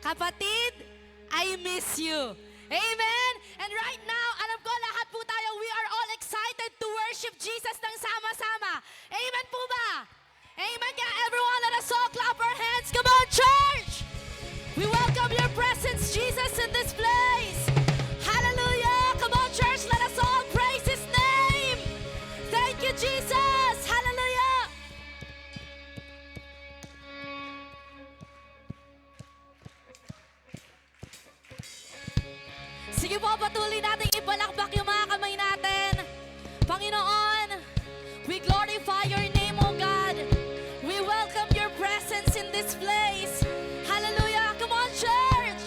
Kapatid, I miss you. Amen? And right now, alam ko lahat po tayo, we are all excited to worship Jesus ng sama-sama. Amen po ba? Amen. Kaya everyone, let us all clap our hands. Come on, church! We welcome your presence, Jesus, in this place. Hallelujah! Come on, church, let us all praise His name. Thank you, Jesus. Hallelujah! Sige po, patuloy natin ibalakbak yung mga kamay natin. Panginoon, we glorify your name, O God. We welcome your presence in this place. Hallelujah! Come on, church!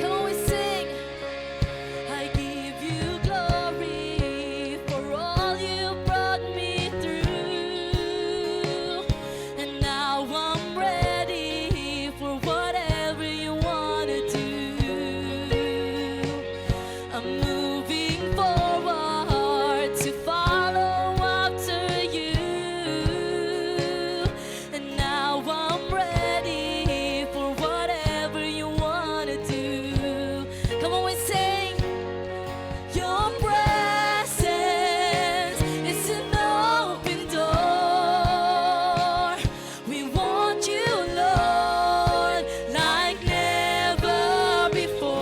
Come on, we sing. I give you glory for all you brought me through. And now I'm ready for whatever you want to do. I'm moving forward to follow after you. And now I'm ready for whatever you want to do. Come on, we sing. Your presence is an open door. We want you, Lord, like never before.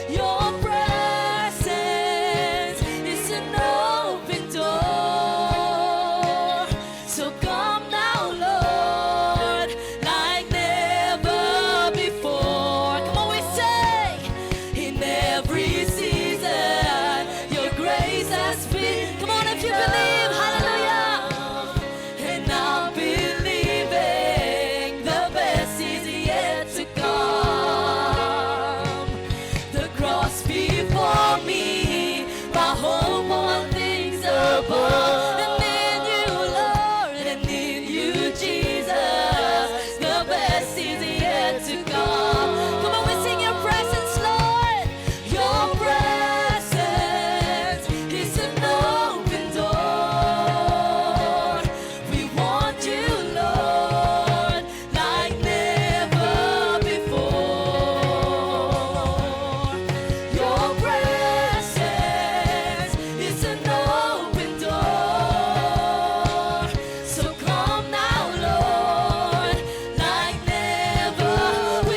Your presence is an open door. So come now, Lord, like never before. Come on, we say, in every season, your grace has been. Come on, if you believe, hallelujah. And I'm believing the best is yet to come. The cross before me, my hope on things above. And in you, Lord, and in you, Jesus, the best is yet to come. Come on, we sing your presence, Lord. Your presence is an open door. We want you, Lord, like never before. Your presence is an open door. So come now, Lord, like never. We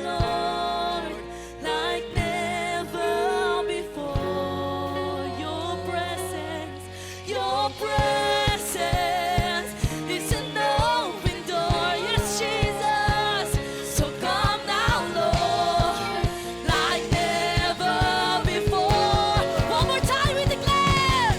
Lord, like never before. Your presence is an open door. Yes, Jesus. So come now, Lord, like never before. One more time we declare.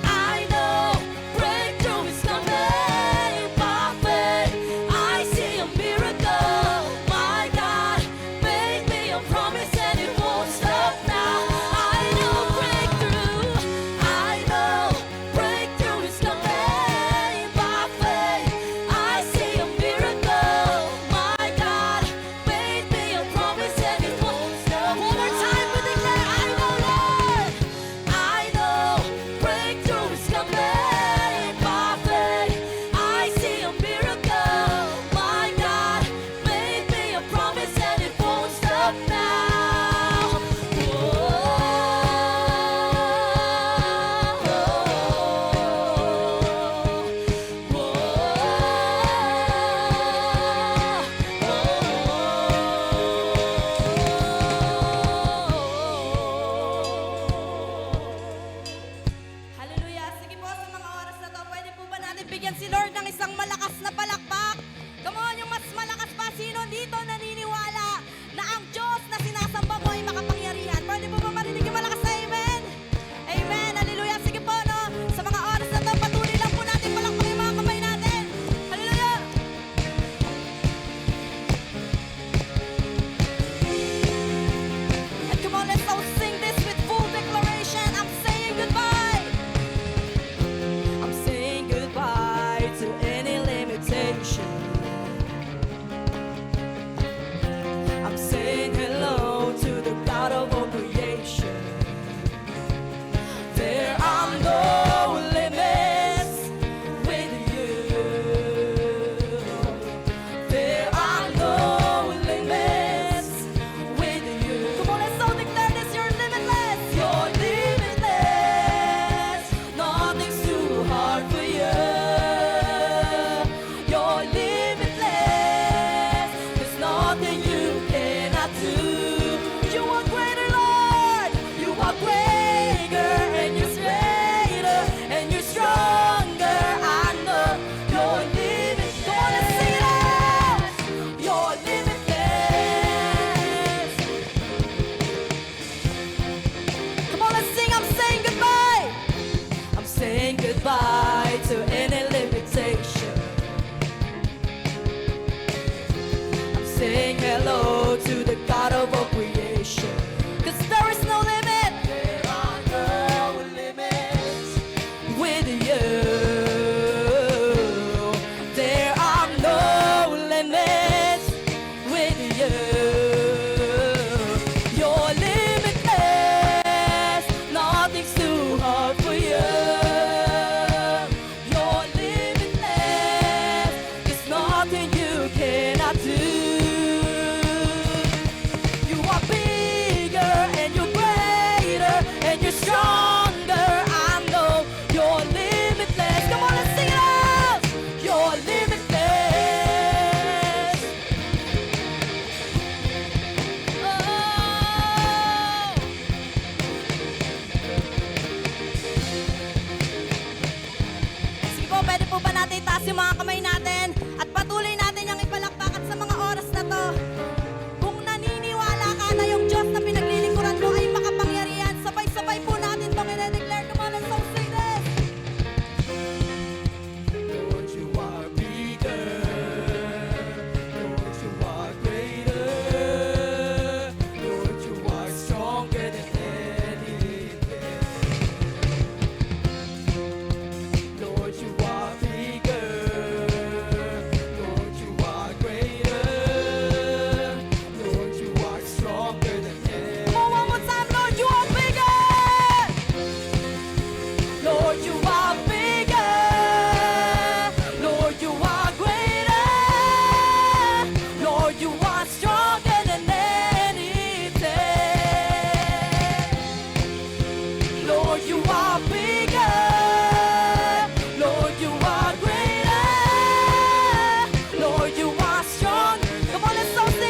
I know breakthrough is coming by faith. I see a miracle. My God made me a promise and it won't stop now. I know breakthrough. I know breakthrough is coming by faith. I see a miracle. My God made me a promise and it won't stop. One more time we declare. I know, Lord. I know breakthrough is coming by faith. I see a miracle. My God made me a promise and it won't stop now. Hallelujah. Sige po, sa mga oras na to, pwede po ba natin bigyan si Lord ng isang malakas na palakpak? Come on, yung mas malakas pa. Sino dito naniniwala na ang Diyos na sinasamba mo ay makapangyarihan? Pwede po ba marinig yung malakas na amen? Amen. Hallelujah. Sige po, no? Sa mga oras na to, patuloy lang po natin palakpak yung mga kamay natin. Hallelujah. And come on, let's all sing this with full declaration. I'm saying goodbye. I'm saying goodbye to any limitation. I'm saying hello to the God of all creation. There are no limits with you. There are no limits with you. Come on, let's all declare this. You're limitless. You're limitless. Nothing's too hard for you. You're limitless. There's nothing you cannot do. You are greater, Lord. You are greater, and you're greater, and you're stronger. I know you're limitless. Come on, let's sing it out. You're limitless. Come on, let's sing. I'm saying goodbye. I'm saying goodbye to any limitation. I'm saying hello to the God of all creation. 'Cause there is no limit. There are no limits with you. There are no limits with you. You're limitless. Nothing's too hard for you. You're limitless. There's nothing you cannot do. You are bigger and you're greater and you're stronger. I know you're limitless. Come on, let's sing it out. You're limitless. Oh. Sige po, pwede po ba natin itaas yung mga kamay natin at patuloy natin yung ipalakpak at sa mga oras na to. Kung naniniwala ka na yung Diyos na pinaglilingkuran mo ay makapangyarihan, sabay-sabay po natin itong i-declare. Come on, let's all sing this. Lord, you are bigger. Lord, you are greater. Lord, you are stronger than anything. Lord, you are bigger. Lord, you are greater. Lord, you are stronger than anything. Come on, one more time, Lord, you are bigger. Lord, you are bigger. Lord, you are greater. Lord, you are stronger than anything. Lord, you are bigger. Lord, you are greater. Lord, you are strong. Come on, let's all sing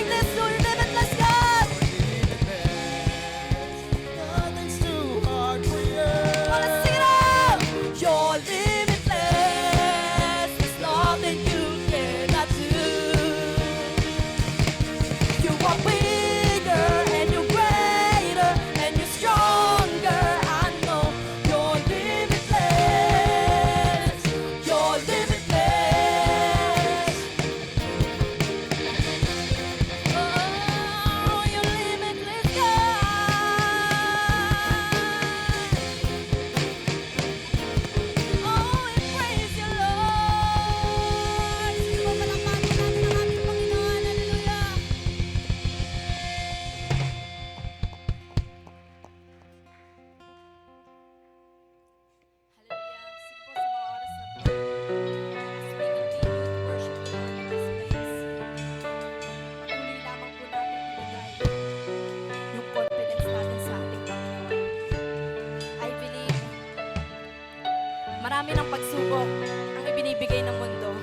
marami ng pagsubok ang ibinibigay ng mundo.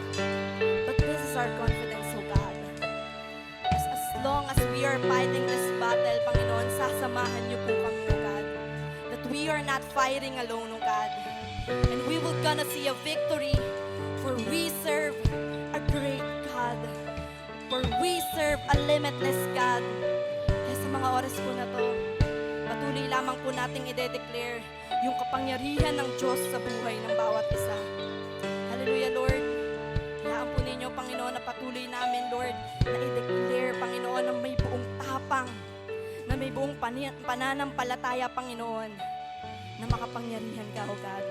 But this is our confidence, O God. As long as we are fighting this battle, Panginoon, sasamahan niyo po kami, O God. That we are not fighting alone, O God. And we will gonna see a victory, for we serve a great God. For we serve a limitless God. Kaya sa mga oras po na to, patuloy lamang po nating ide-declare yung kapangyarihan ng Diyos sa buhay ng bawat isa. Hallelujah, Lord. Hayaan po ninyo, Panginoon, na patuloy namin, Lord, na i-declare, Panginoon, na may buong tapang, na may buong pananampalataya, Panginoon, na makapangyarihan ka, O God.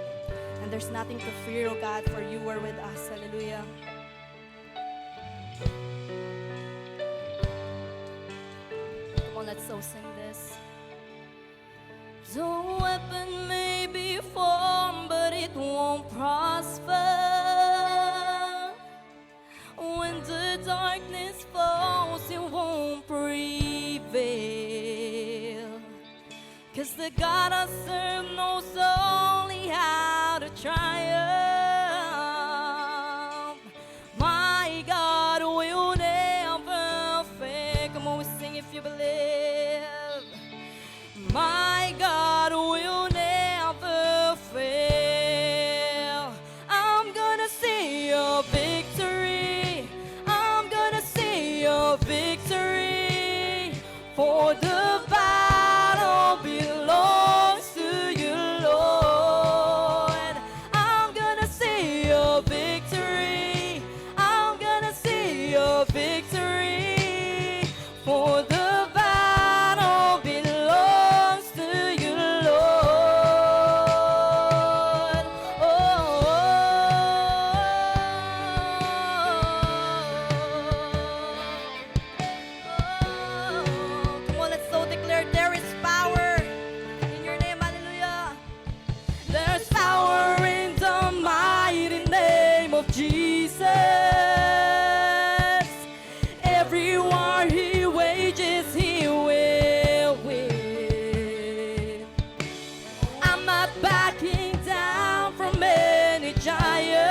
And there's nothing to fear, O God, for you are with us. Hallelujah. Come on, let's so sing this. The weapon may be formed, but it won't prosper. When the darkness falls, it won't prevail. 'Cause the God I serve knows only how to triumph. My God will never fail. Come on, we sing if you believe. My God will never fail. I'm gonna see your victory. I'm gonna see your victory. For the battle belongs to you, Lord. I'm gonna see your victory. I'm gonna see your victory. For the battle belongs to you, Lord. Come on, let's so declare there is power in your name, hallelujah. There's power in the mighty name of Jesus. Every war he wages, he will win. I'm not backing down from any giant,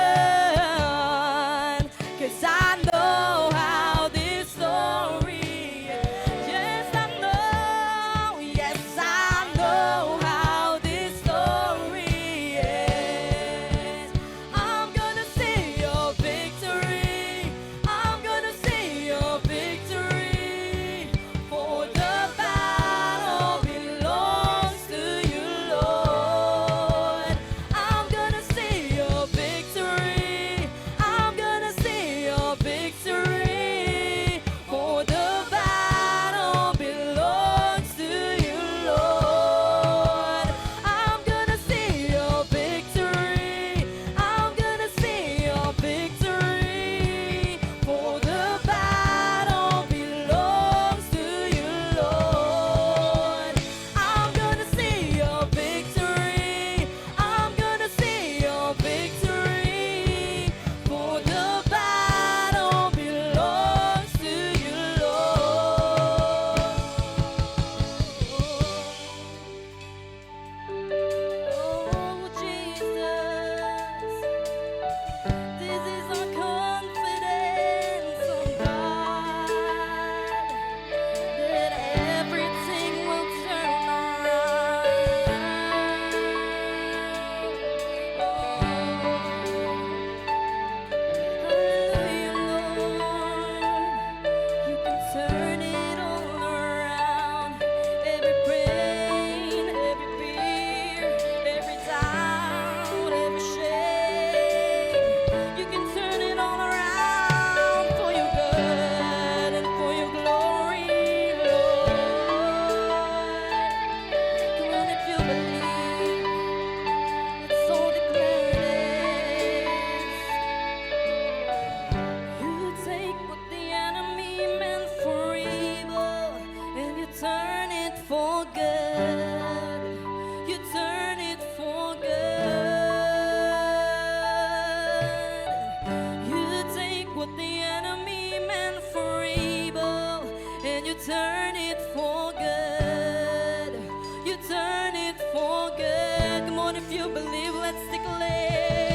'cause I know how this story ends. Yes, I know how this story ends. I'm gonna see your victory. I'm gonna see your victory. For the battle belongs to you, Lord. I'm gonna see your victory. I'm gonna see your victory. For the battle belongs to you, Lord. I'm gonna see your victory. I'm gonna see your victory. For the battle belongs to you, Lord. I'm gonna see your victory. I'm gonna see your victory. For the battle belongs to you, Lord. Oh, Jesus. This is our confidence, oh God, that everything will turn around. Hallelujah, Lord. You can turn it all around. Every pain, every fear, every doubt, every shame. You can turn it all around for your good and for your glory, Lord. Come on, if you believe, let's all declare this. You take what the enemy meant for evil and you turn it for good. You turn it for good. You take what the enemy meant for evil and you turn it for good. You turn it for good. Come on, if you believe, let's declare.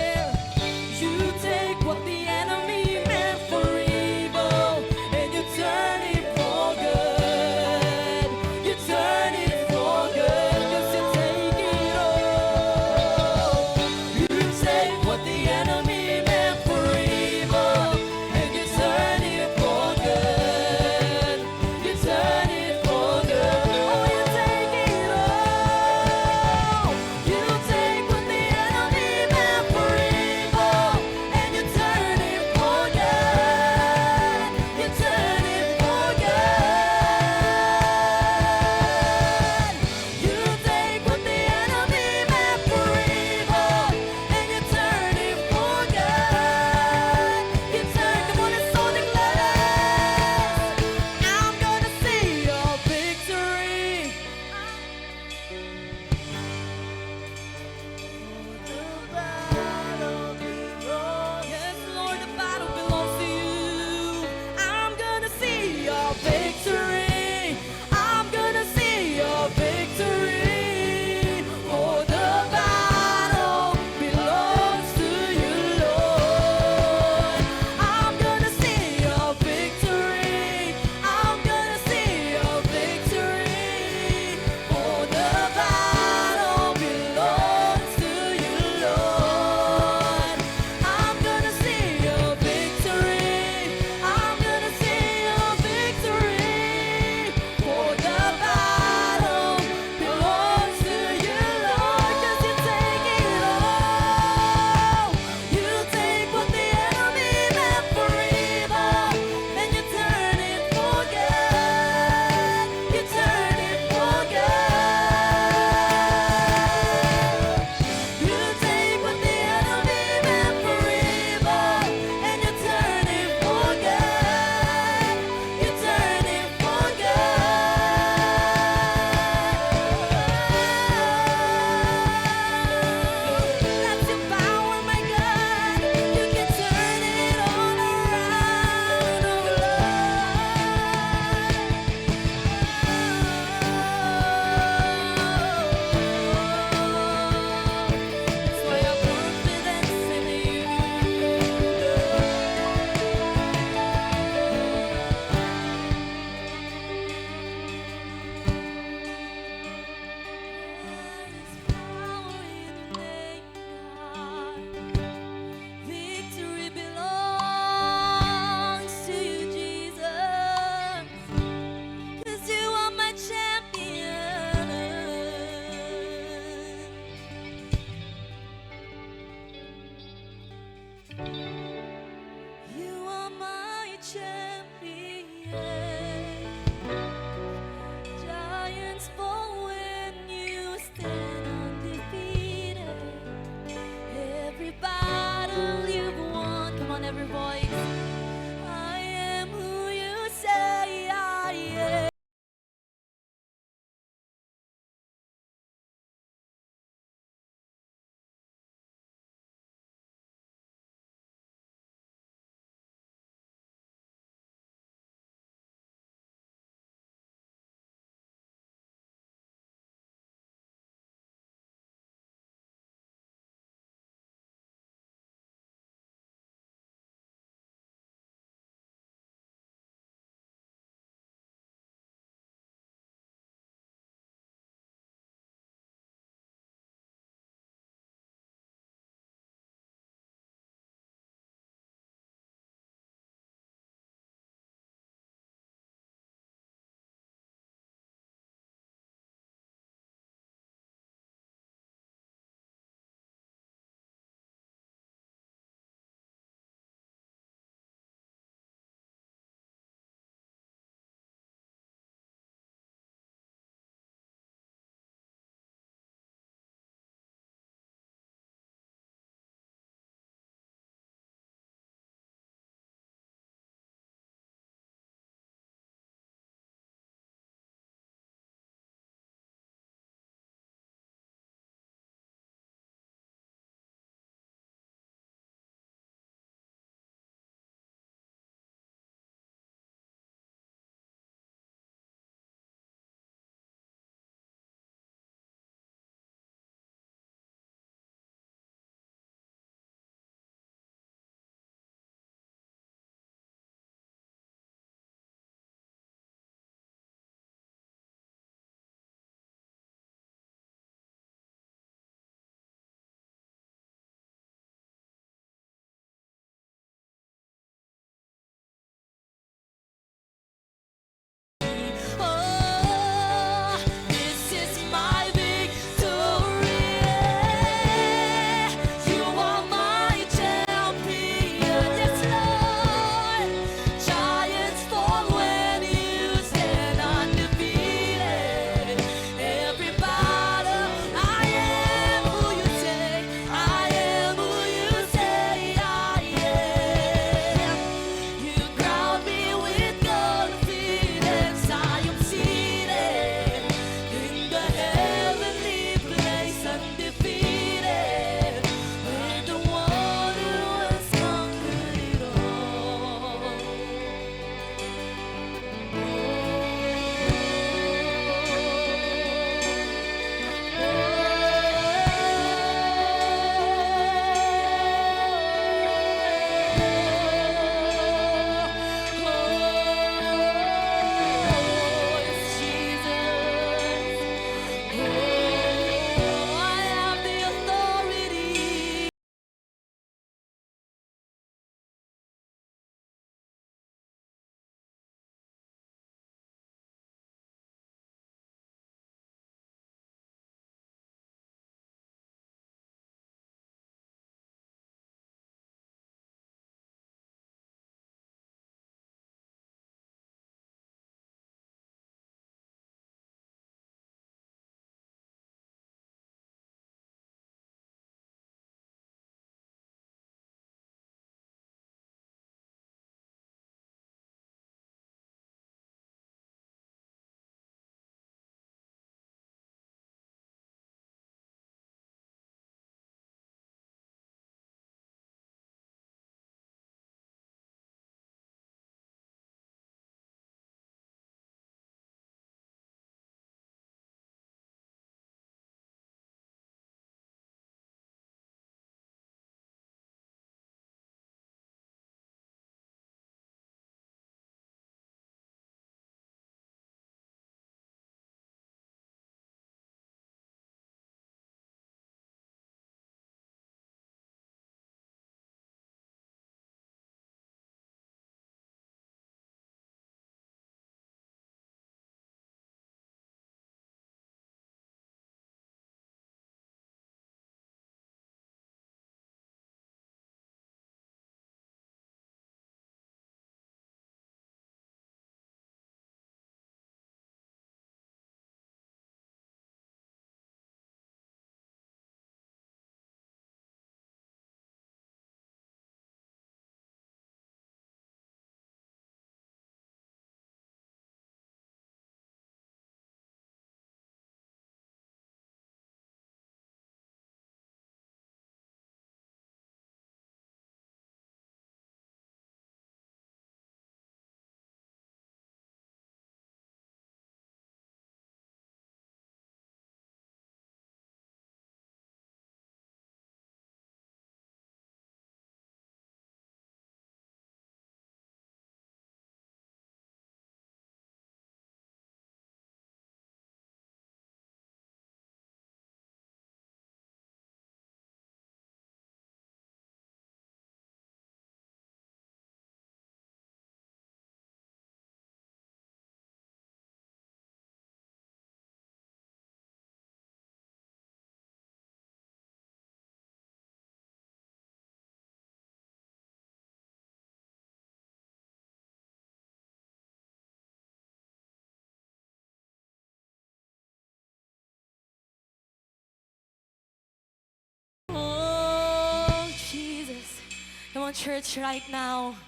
on, church, right now,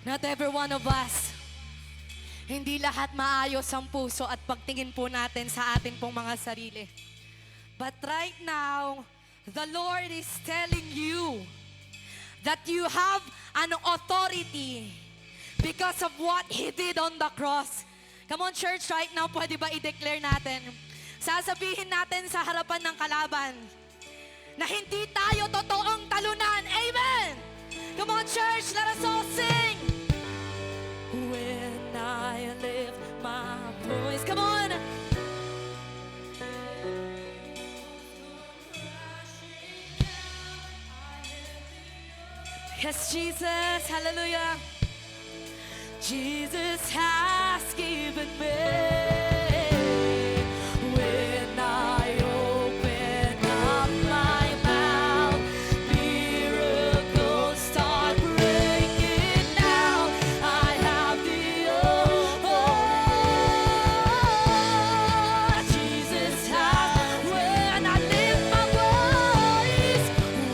not every one of us, hindi lahat maayos ang puso at pagtingin po natin sa atin pong mga sarili. But right now, the Lord is telling you that you have an authority because of what He did on the cross. Come on, church, right now, pwede ba i-declare natin? Sasabihin natin sa harapan ng kalaban na hindi tayo totoong talunan. Amen! Come on, church, let us all sing. When I lift my voice. Come on! Yes, Jesus. Hallelujah. Jesus has given me. When I open up my mouth, miracles start breaking down. I have the Jesus has. When I lift my voice,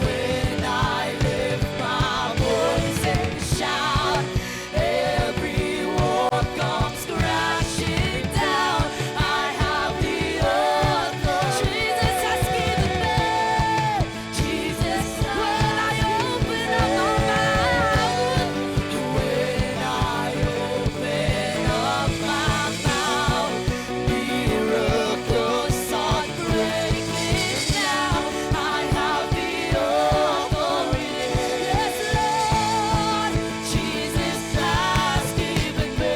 when I lift my voice and shout, every wall comes crashing down. I have the authority. Jesus has given me. Jesus, when I open up my mouth, when I open up my mouth, miracles start breaking down. I have the authority. Yes, Lord, Jesus has given me.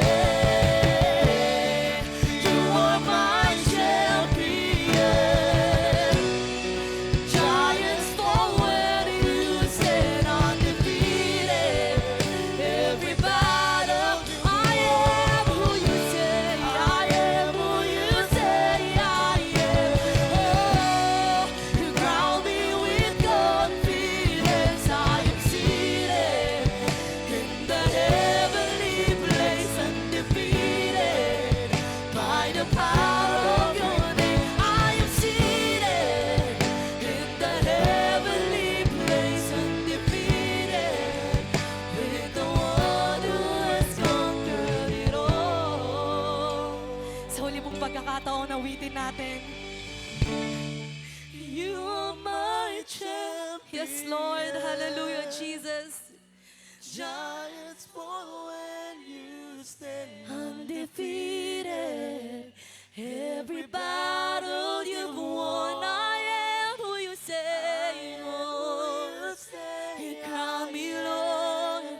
You are my champion. Giants fall when you stand undefeated. Every battle, I am who you say I am. Who you say I am. Oh, you crown me with confidence. I am seated in the heavenly place, undefeated by the power of your name. I am seated in the heavenly place, undefeated with the one who has conquered it all. Sa huli pong pagkakataon, awitin natin. You are my champion. Yes, Lord. Hallelujah, Jesus. Giants fall when you stand undefeated. Every battle you've won, I am who you say, Lord. You crown me, Lord.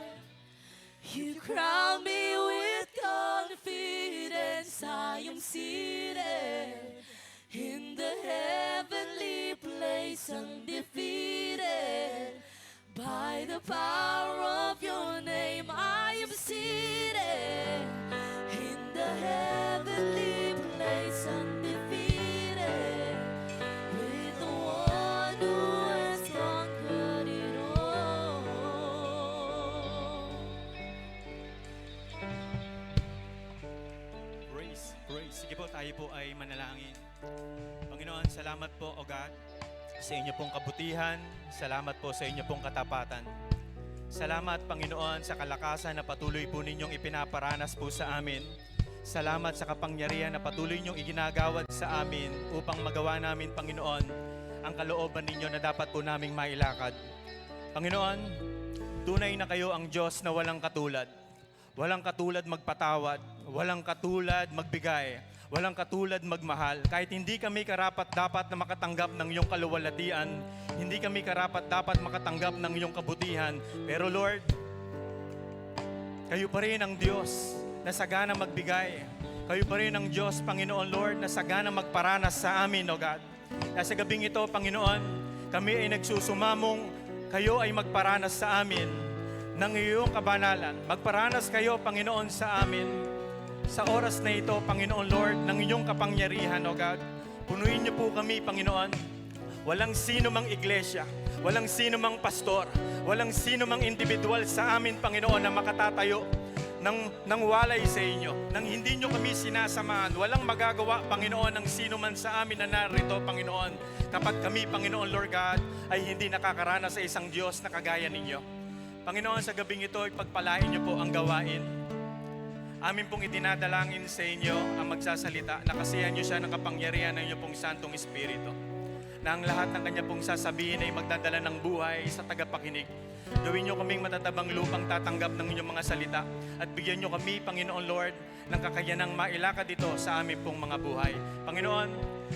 You crown me with confidence. I am seated in the heavenly place, undefeated by the power of your name. I am seated in the heavenly place, undefeated with the one who has conquered it all. Praise, praise. Sige po, tayo po ay manalangin. Panginoon, salamat po, O God, sa inyo pong kabutihan. Salamat po sa inyo pong katapatan. Salamat, Panginoon, sa kalakasan na patuloy po ninyong ipinaparanas po sa amin. Salamat sa kapangyarihan na patuloy ninyong iginagawad sa amin upang magawa namin, Panginoon, ang kalooban ninyo na dapat po naming mailakad. Panginoon, tunay na kayo ang Diyos na walang katulad. Walang katulad magpatawad, walang katulad magbigay, walang katulad magmahal. Kahit hindi kami karapat-dapat na makatanggap ng iyong kaluwalhatian, hindi kami karapat-dapat makatanggap ng iyong kabutihan. Pero Lord, kayo pa rin ang Diyos na sagana magbigay. Kayo pa rin ang Diyos, Panginoon Lord, na sagana magparanas sa amin, O God. Na sa gabing ito, Panginoon, kami ay nagsusumamong kayo ay magparanas sa amin ng iyong kabanalan. Magparanas kayo, Panginoon, sa amin sa oras na ito, Panginoon Lord, ng iyong kapangyarihan, O God. Punuin niyo po kami, Panginoon. Walang sino mang iglesia, walang sino mang pastor, walang sino mang individual sa amin, Panginoon, na makatatayo ng walay sa inyo, nang hindi nyo kami sinasamahan. Walang magagawa, Panginoon, ng sino man sa amin na narito, Panginoon, kapag kami, Panginoon Lord God, ay hindi nakakaranas sa isang Diyos na kagaya ninyo. Panginoon, sa gabing ito, ipagpalain niyo po ang gawain. Amin pong idinadalangin sa inyo ang magsasalita, nakasihan niyo siya ng kapangyarihan ng inyong pong Santong Espiritu. Na ang lahat ng kanya pong sasabihin ay magdadala ng buhay sa tagapakinig. Gawin niyo kaming matatabang lupang tatanggap ng inyong mga salita at bigyan niyo kami, Panginoon Lord, ng kakayanang mailakad ito sa aming pong mga buhay. Panginoon,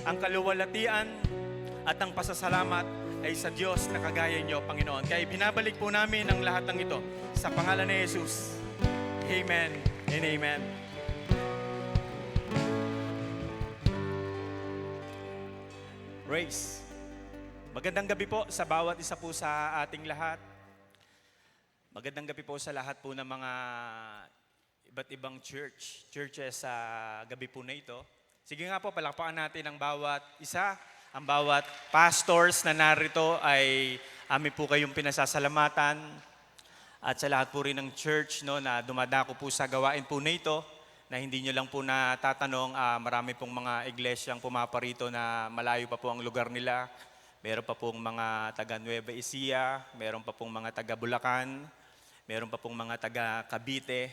ang kaluwalhatian at ang pasasalamat ay sa Diyos na kagaya niyo, Panginoon. Kaya binabalik po namin ang lahat ng ito sa pangalan ni Jesus. Amen and amen. Race. Magandang gabi po sa bawat isa po sa ating lahat. Magandang gabi po sa lahat po ng mga iba't ibang churches sa gabi po na ito. Sige nga po, palakpakan natin ang bawat isa, ang bawat pastors na narito ay amin po kayong pinasasalamatan. At sa lahat po rin ng church na dumadako po sa gawain po na ito, na hindi nyo lang po natatanong, marami pong mga iglesyang pumaparito na malayo pa po ang lugar nila. Meron pa pong mga taga Nueva Ecija, meron pa pong mga taga Bulacan, meron pa pong mga taga Cavite.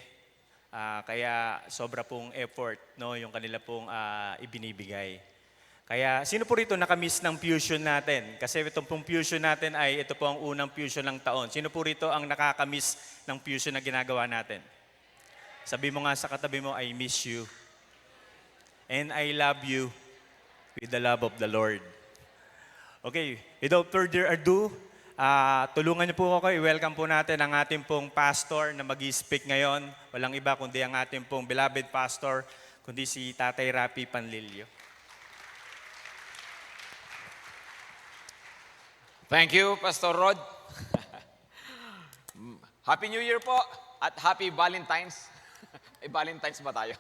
Kaya sobra pong effort yung kanila pong ibinibigay. Kaya sino po rito nakamiss ng fusion natin? Kasi itong pong fusion natin ay ito po ang unang fusion ng taon. Sino po rito ang nakakamiss ng fusion na ginagawa natin? Sabi mo nga sa katabi mo, I miss you. And I love you with the love of the Lord. Okay, without further ado, tulungan niyo po ako, i-welcome po natin ang ating pong pastor na mag-i-speak ngayon. Walang iba kundi ang ating pong beloved pastor, kundi si Tatay Rapi Panlilio. Thank you, Pastor Rod. Happy New Year po at Happy Valentine's. May Valentine's ba tayo?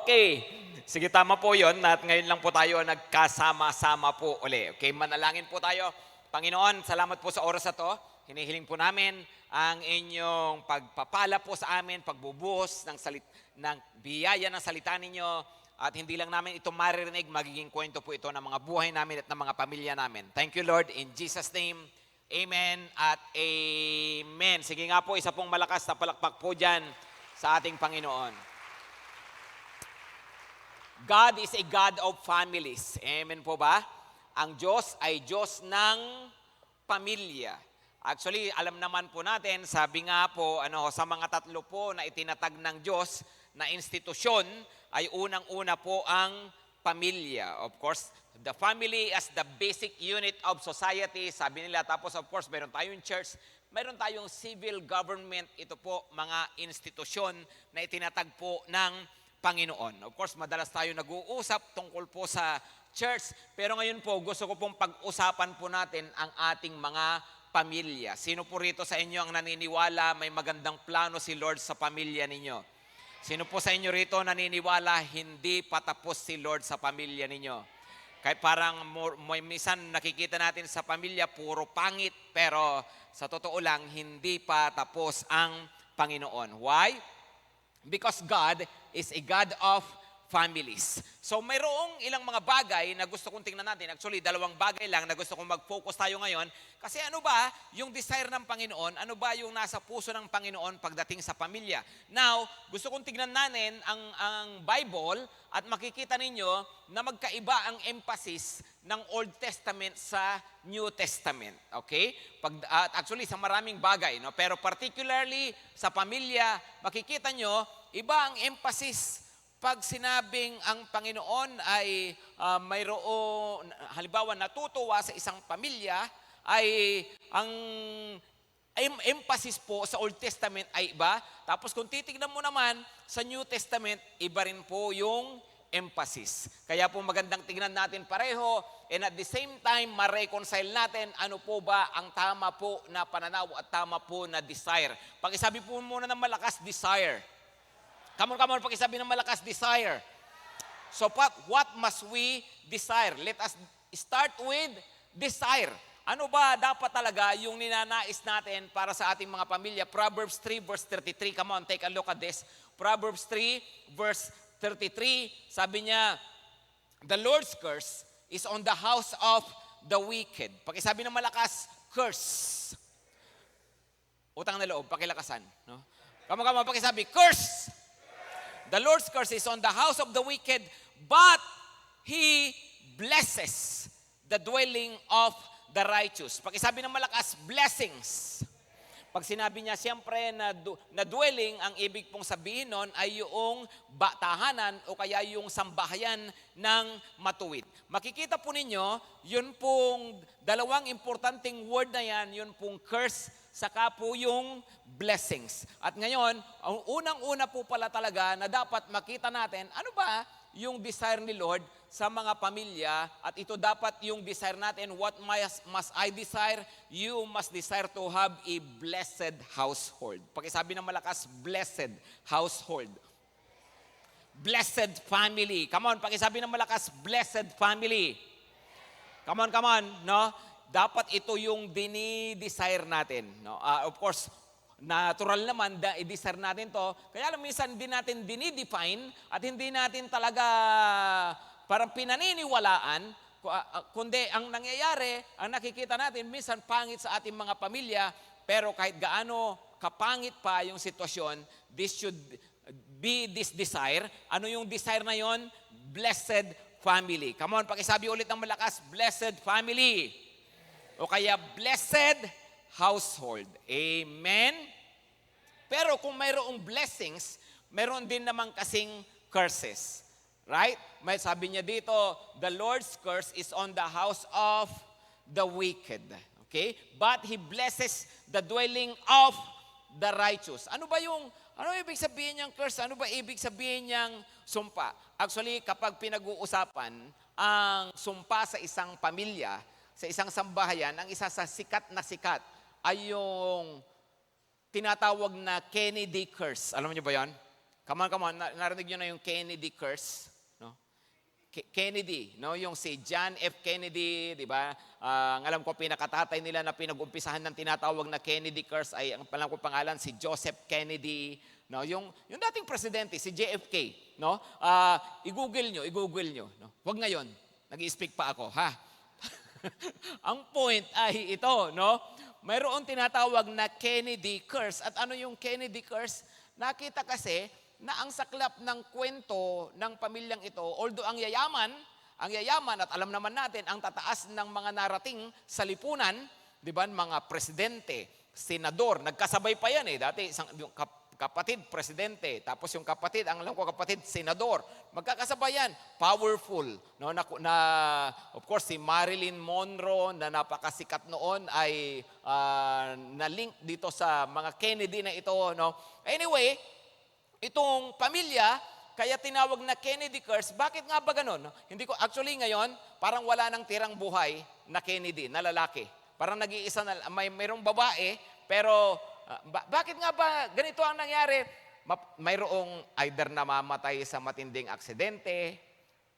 Okay. Sige, tama po yun. At ngayon lang po tayo nagkasama-sama po uli. Okay, manalangin po tayo. Panginoon, salamat po sa oras na to. Hinihiling po namin ang inyong pagpapala po sa amin, pagbubuhos ng biyaya ng salita ninyo. At hindi lang namin ito maririnig, magiging kwento po ito ng mga buhay namin at ng mga pamilya namin. Thank you, Lord. In Jesus' name, amen at amen. Sige nga po, isa pong malakas na palakpak po dyan sa ating Panginoon. God is a God of families. Amen po ba? Ang Diyos ay Diyos ng pamilya. Actually, alam naman po natin, sabi nga po, sa mga tatlo po na itinatag ng Diyos na institusyon, ay unang-una po ang pamilya. Of course, the family as the basic unit of society, sabi nila. Tapos of course, meron tayong church, meron tayong civil government. Ito po mga institusyon na itinatag po ng Panginoon. Of course, madalas tayo nag-uusap tungkol po sa church. Pero ngayon po, gusto ko pong pag-usapan po natin ang ating mga pamilya. Sino po rito sa inyo ang naniniwala may magandang plano si Lord sa pamilya ninyo? Sino po sa inyo rito naniniwala hindi patapos si Lord sa pamilya ninyo? Kahit parang minsan nakikita natin sa pamilya puro pangit, pero sa totoo lang hindi pa tapos ang Panginoon. Why? Because God is a God of families. So mayroong ilang mga bagay na gusto kong tingnan natin. Actually, 2 bagay lang na gusto kong mag-focus tayo ngayon. Kasi ano ba yung desire ng Panginoon? Ano ba yung nasa puso ng Panginoon pagdating sa pamilya? Now, gusto kong tingnan natin ang Bible at makikita ninyo na magkaiba ang emphasis ng Old Testament sa New Testament. Okay? Actually, sa maraming bagay. No? Pero particularly sa pamilya, makikita nyo, iba ang emphasis. Pag sinabing ang Panginoon ay mayroon, halimbawa natutuwa sa isang pamilya, ay ang emphasis po sa Old Testament ay iba. Tapos kung titignan mo naman sa New Testament, iba rin po yung emphasis. Kaya po magandang tignan natin pareho and at the same time, ma-reconcile natin ano po ba ang tama po na pananaw at tama po na desire. Pag-isabi po muna ng malakas, desire. Come on, pakisabi ng malakas, desire. So what must we desire? Let us start with desire. Ano ba dapat talaga yung ninanais natin para sa ating mga pamilya? Proverbs 3 verse 33. Come on, take a look at this. Proverbs 3 verse 33, sabi niya, the Lord's curse is on the house of the wicked. Pakisabi ng malakas, curse. Utang na loob, pakilakasan. No? Kamo, pakisabi, curse! The Lord's curse is on the house of the wicked, but He blesses the dwelling of the righteous. Pakisabi ng malakas, blessings. Pag sinabi niya, siyempre na dwelling, ang ibig pong sabihin nun ay yung tahanan o kaya yung sambahayan ng matuwid. Makikita po ninyo, yun pong dalawang importanteng word na yan, yun pong curse, saka po yung blessings. At ngayon, ang unang-una po pala talaga na dapat makita natin, ano ba yung desire ni Lord sa mga pamilya, at ito dapat yung desire natin. What must I desire? You must desire to have a blessed household. Pakisabi ng malakas, blessed household. Blessed family. Come on, pakisabi ng malakas, blessed family. Come on, no? Dapat ito yung dini-desire natin. No? Of course, natural naman, i-desire natin to. Kaya lang minsan hindi natin dinidefine at hindi natin talaga parang pinaniniwalaan, kundi ang nangyayari, ang nakikita natin, minsan pangit sa ating mga pamilya, pero kahit gaano kapangit pa yung sitwasyon, this should be this desire. Ano yung desire na yon? Blessed family. Come on, pakisabi ulit ng malakas, blessed family. O kaya blessed household. Amen? Pero kung mayroong blessings, mayroon din naman kasing curses. Right? May sabi niya dito, the Lord's curse is on the house of the wicked. Okay? But He blesses the dwelling of the righteous. Ano ibig sabihin niyang curse? Ano ba ibig sabihin niyang sumpa? Actually, kapag pinag-uusapan ang sumpa sa isang pamilya, sa isang sambahayan, ang isa sa sikat ay yung tinatawag na Kennedy curse. Alam niyo ba yan? Come on, narinig niyo na yung Kennedy curse? No? Kennedy, no? Yung si John F. Kennedy, di ba? Ang alam ko, pinakatatay nila na pinag-umpisahan ng tinatawag na Kennedy curse ay, ang alam ko pangalan, si Joseph Kennedy. No? Yung dating presidente, si JFK. No? I-google nyo. No? Huwag ngayon, nag-i-speak pa ako, ha? Ang point ay ito, no? Mayroon tinatawag na Kennedy curse. At ano yung Kennedy curse? Nakita kasi na ang saklap ng kwento ng pamilyang ito, although ang yayaman at alam naman natin, ang tataas ng mga narating sa lipunan, di ba, mga presidente, senador, nagkasabay pa yan dati yung kapatid, presidente, tapos yung kapatid, ang alam ko kapatid, senador, magkakasabay yan, powerful. No? Of course, si Marilyn Monroe na napakasikat noon ay na-link dito sa mga Kennedy na ito. No? Anyway, itong pamilya, kaya tinawag na Kennedy curse. Bakit nga ba ganun? Hindi ko, actually ngayon, parang wala nang tirang buhay na Kennedy, na lalaki. Parang nag-iisa na, mayroong babae, pero bakit nga ba ganito ang nangyari? Mayroong either namamatay sa matinding aksidente,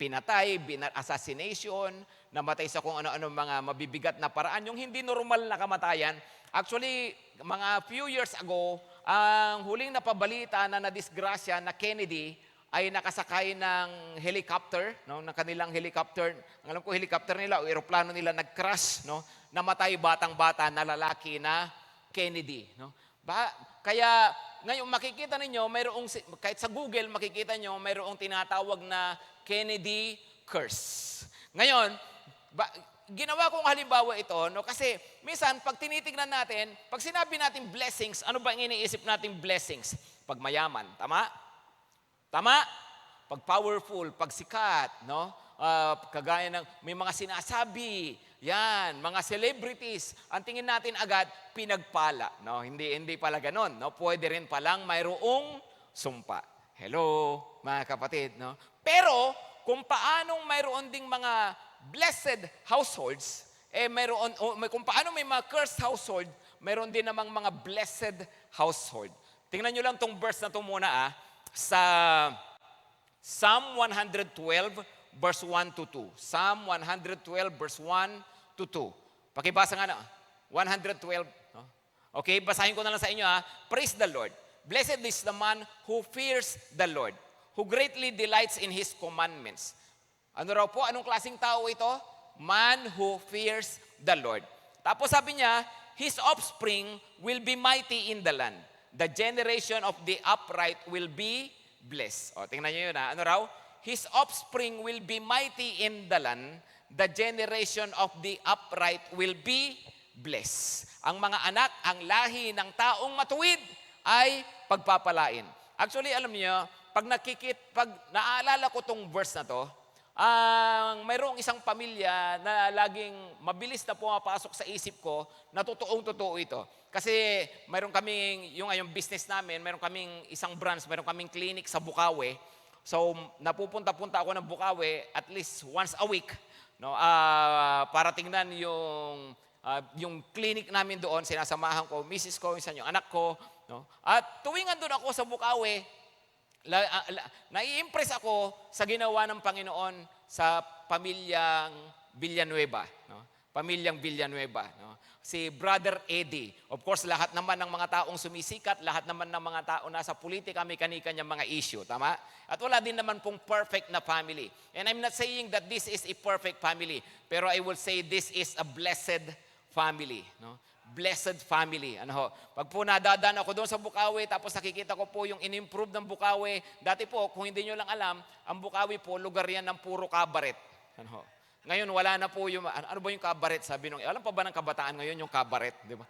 pinatay, assassination, namatay sa kung ano-ano mga mabibigat na paraan, yung hindi normal na kamatayan. Actually, mga few years ago, ang huling napabalita na nadisgrasya na Kennedy ay nakasakay ng helicopter, no, ng kanilang helicopter. Ang alam ko, helicopter nila o eroplano nila nag-crash, no, namatay batang-bata na lalaki na Kennedy. No? Kaya ngayon makikita ninyo, kahit sa Google makikita nyo, mayroong tinatawag na Kennedy curse. Ngayon, ginawa kong halimbawa ito, no? Kasi minsan, pag tinitignan natin, pag sinabi natin blessings, ano ba ang iniisip natin blessings? Pag mayaman, tama? Tama? Pag powerful, pag sikat, no? Kagaya ng may mga sinasabi, yan, mga celebrities, ang tingin natin agad, pinagpala. No? Hindi pala ganon. No? Pwede rin palang mayroong sumpa. Hello, mga kapatid. No? Pero, kung paanong mayroon ding mga blessed households, kung paano may mga cursed household, mayroon din namang mga blessed household. Tingnan nyo lang tong verse na to muna sa Psalm 112, verse 1 to 2. Psalm 112, verse 1 to 2. Pakibasa nga na. 112. No? Okay, basahin ko na lang sa inyo. Praise the Lord. Blessed is the man who fears the Lord, who greatly delights in His commandments. Ano raw po? Anong klaseng tao ito? Man who fears the Lord. Tapos sabi niya, his offspring will be mighty in the land. The generation of the upright will be blessed. O, tingnan nyo yun ha. Ano raw? His offspring will be mighty in the land. The generation of the upright will be blessed. Ang mga anak, ang lahi ng taong matuwid ay pagpapalain. Actually, alam niyo, pag naaalala ko tong verse na to, mayroong isang pamilya na laging mabilis na pumapasok sa isip ko na totoong-totoo ito. Kasi mayroon kaming, yung business namin, mayroon kaming isang branch, mayroon kaming clinic sa Bukawi. So, napupunta-punta ako ng Bukawi at least once a week, no, para tingnan yung clinic namin doon, sinasamahan ko, misis ko, minsan yung anak ko. No? At tuwingan doon ako sa Bukawi, nai-impress ako sa ginawa ng Panginoon sa pamilyang Villanueva. No? Pamilyang Villanueva. No? Si Brother Eddie. Of course, lahat naman ng mga taong sumisikat, lahat naman ng mga tao nasa politika, may kani-kanyang mga issue. Tama? At wala din naman pong perfect na family. And I'm not saying that this is a perfect family, pero I will say this is a blessed family. No? Blessed family. Ano ho? Pag po nadadaan ako doon sa Bukawi, tapos nakikita ko po yung in-improve ng Bukawi. Dati po, kung hindi nyo lang alam, ang Bukawi po, lugar yan ng puro kabaret. Ano ho? Ngayon, wala na po yung, ano ba yung kabaret? Sabi nung, alam pa ba ng kabataan ngayon yung kabaret? Di ba?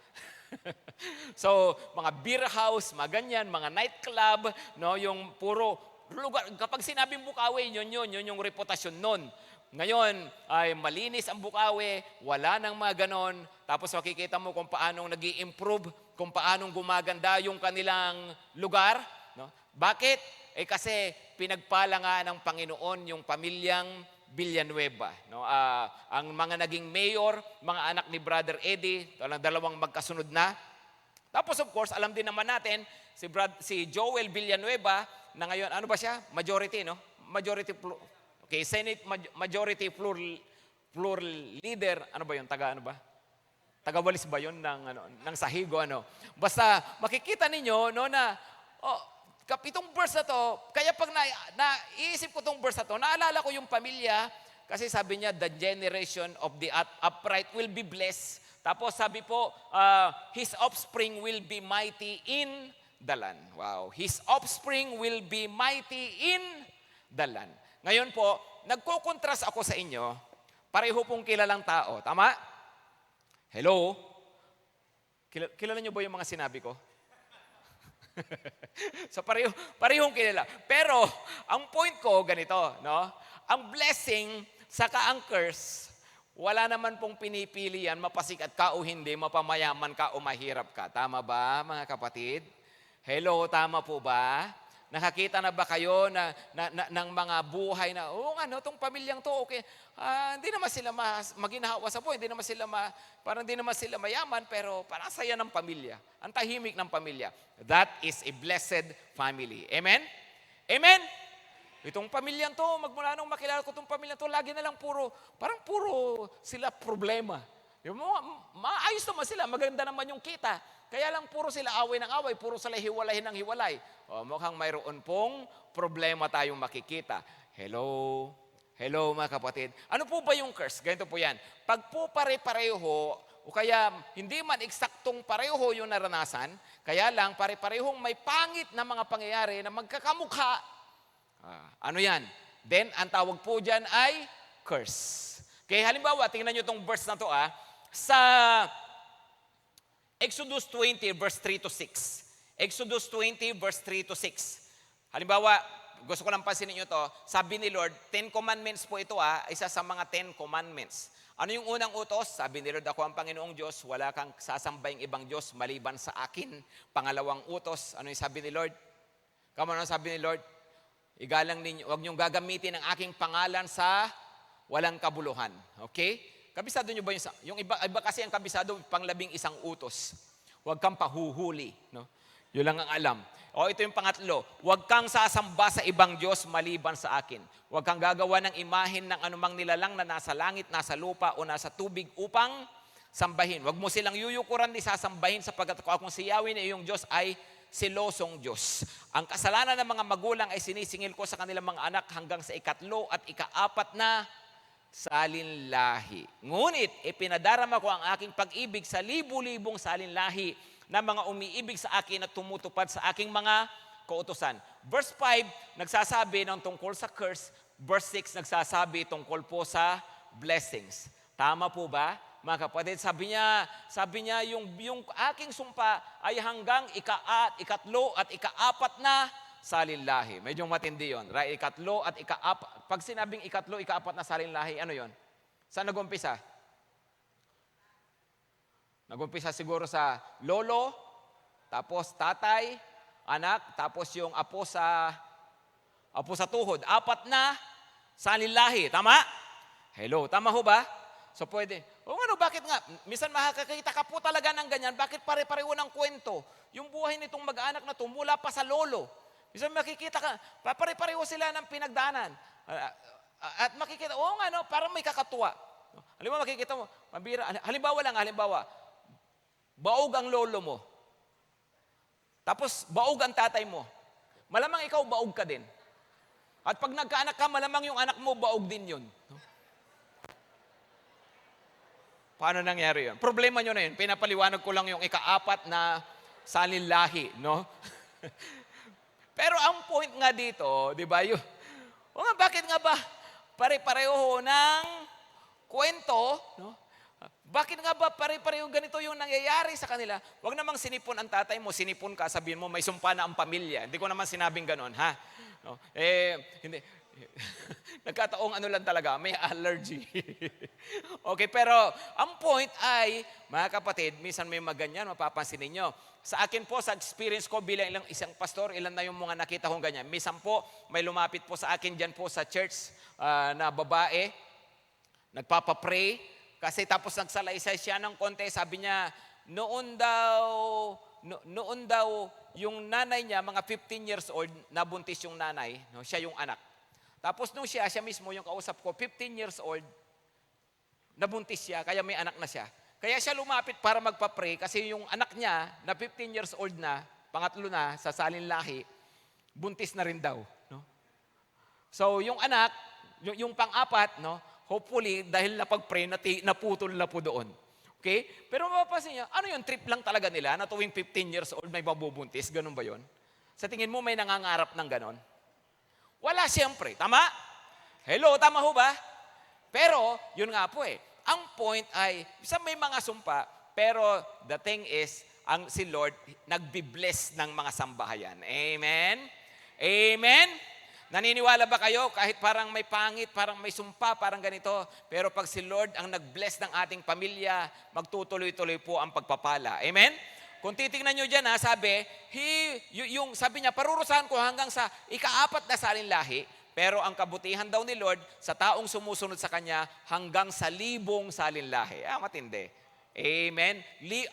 So, mga beer house, mga ganyan, mga nightclub, no? Yung puro lugar. Kapag sinabing Bukawi, yun yung reputasyon nun. Ngayon, ay malinis ang Bukawi, wala nang mga ganon. Tapos makikita mo kung paanong nag-i-improve, kung paanong gumaganda yung kanilang lugar. No? Bakit? Kasi pinagpala nga ng Panginoon yung pamilyang Villanueva. No? Ang mga naging mayor, mga anak ni Brother Eddie, dalawang magkasunod na. Tapos of course, alam din naman natin, si Joel Villanueva, na ngayon, ano ba siya? Majority, no? Okay, Senate Majority Floor Leader, ano ba yun? Taga-walis ba yun ng Sahigo, ano? Basta makikita ninyo, no, na, itong verse na to, kaya pag naiisip ko itong verse na to, naalala ko yung pamilya, kasi sabi niya, the generation of the upright will be blessed. Tapos sabi po, his offspring will be mighty in the land. Wow. His offspring will be mighty in the land. Ngayon po, nagko-contrast ako sa inyo, pareho pong kilalang tao. Tama? Hello? Kilala niyo ba yung mga sinabi ko? So parehong kilala. Pero, ang point ko, ganito, no? Ang blessing, saka ang curse, wala naman pong pinipili yan, mapasikat ka o hindi, mapamayaman ka o mahirap ka. Tama ba, mga kapatid? Hello, tama po ba? Nakakita na ba kayo ng mga buhay na, itong pamilyang to, okay, hindi naman sila maginahawa sa buhay, hindi naman sila mayaman, pero parang saya ng pamilya. Ang tahimik ng pamilya. That is a blessed family. Amen? Amen? Itong pamilyang to, magmula nung makilala ko itong pamilyang to, lagi na lang puro sila problema. Yung maayos naman sila, maganda naman yung kita. Kaya lang puro sila away ng away, puro sila hiwalay ng hiwalay. Mukhang mayroon pong problema tayong makikita. Hello? Hello mga kapatid. Ano po ba yung curse? Ganito po yan. Pag po pare-pareho, o kaya hindi man eksaktong pareho yung naranasan, kaya lang pare-parehong may pangit na mga pangyayari na magkakamukha. Ano yan? Then, ang tawag po dyan ay curse. Kaya halimbawa, tingnan nyo itong verse na to sa Exodus 20 verse 3 to 6. Exodus 20 verse 3 to 6. Halimbawa, gusto ko lang pansinin nyo to, sabi ni Lord, 10 commandments po ito isa sa mga 10 commandments. Ano yung unang utos? Sabi ni Lord, ako ang Panginoong Diyos, wala kang sasambaying ibang Diyos maliban sa akin. Pangalawang utos, ano yung sabi ni Lord? Ano sabi ni Lord? Igalang ninyo, huwag niyong gagamitin ang aking pangalan sa walang kabuluhan. Okay? Kabisado nyo ba yung iba kasi ang kabisado pang 11 utos. Huwag kang pahuhuli. No? Yun lang ang alam. Ito yung pangatlo. Huwag kang sasamba sa ibang Diyos maliban sa akin. Huwag kang gagawa ng imahin ng anumang nilalang na nasa langit, nasa lupa, o nasa tubig upang sambahin. Huwag mo silang yuyukuran ni sasambahin sapagkat kung si Yahweh na iyong Diyos ay silosong Diyos. Ang kasalanan ng mga magulang ay sinisingil ko sa kanilang mga anak hanggang sa 3 at 4 na salinlahi. Ngunit, ipinadarama ko ang aking pag-ibig sa libu-libong salinlahi na mga umiibig sa akin at tumutupad sa aking mga kautusan. Verse 5, nagsasabi ng tungkol sa curse. Verse 6, nagsasabi tungkol po sa blessings. Tama po ba, mga kapatid? Sabi niya yung aking sumpa ay hanggang ikatlo at ikaapat na salinlahi. Medyo matindi yun. Right? Ikatlo at ikaapat. Pag sinabing ikatlo, ikaapat na salinlahi, ano yon? Saan nag-umpisa? Nag-umpisa siguro sa lolo, tapos tatay, anak, tapos yung apo sa tuhod. Apat na salinlahi. Tama? Hello, tama ho ba? So pwede. Bakit nga? Minsan makakakita ka po talaga ng ganyan. Bakit pare-pareho ng kwento? Yung buhay nitong mag-anak na to, mula pa sa lolo. Minsan makikita ka, pare-pareho sila ng pinagdaanan. At makikita, parang may kakatuwa. Halimbawa, makikita mo, halimbawa, baog ang lolo mo. Tapos, baog ang tatay mo. Malamang ikaw, baog ka din. At pag nagkaanak ka, malamang yung anak mo, baog din yun. Paano nangyari yun? Problema nyo na yun. Pinapaliwanag ko lang yung ikaapat na salinlahi, no? Pero ang point nga dito, di ba, bakit nga ba pare-pareho ng kwento, no? Bakit nga ba pare-pareho ganito yung nangyayari sa kanila? Huwag namang sinipon ang tatay mo, sinipon ka, sabihin mo, may sumpa na ang pamilya. Hindi ko naman sinabing ganon, ha? No? Hindi. Nagkataong ano lang talaga, may allergy. Okay, pero ang point ay, mga kapatid, minsan may maganyan, mapapansin ninyo. Sa akin po, sa experience ko bilang isang pastor, ilan na yung mga nakita kong ganyan. Minsan po, may lumapit po sa akin dyan po sa church na babae, nagpapapray, kasi tapos nagsalaysay siya ng konti, sabi niya, noon daw, yung nanay niya, mga 15 years old, nabuntis yung nanay, no? Siya yung anak. Tapos nung siya mismo, yung kausap ko, 15 years old, nabuntis siya, kaya may anak na siya. Kaya siya lumapit para magpa-pray kasi yung anak niya, na 15 years old na, pangatlo na, sa salinlahi, buntis na rin daw. No? So yung anak, yung pang-apat, no, hopefully, dahil napag-pray, naputol na po doon. Okay? Pero mapapansin niya, ano yung trip lang talaga nila na tuwing 15 years old may mabubuntis? Ganun ba yun? Sa tingin mo may nangangarap ng ganon? Wala siyempre. Tama? Hello, tama ho ba? Pero, yun nga po eh. Ang point ay, isa may mga sumpa, pero the thing is, si Lord nagbi-bless ng mga sambahayan. Amen? Amen? Naniniwala ba kayo kahit parang may pangit, parang may sumpa, parang ganito, pero pag si Lord ang nag-bless ng ating pamilya, magtutuloy-tuloy po ang pagpapala. Amen? Kung titingnan nyo dyan, sabi niya, parurusahan ko hanggang sa ikaapat na salinlahi, pero ang kabutihan daw ni Lord sa taong sumusunod sa Kanya hanggang sa 1,000 salinlahi. Matindi. Amen?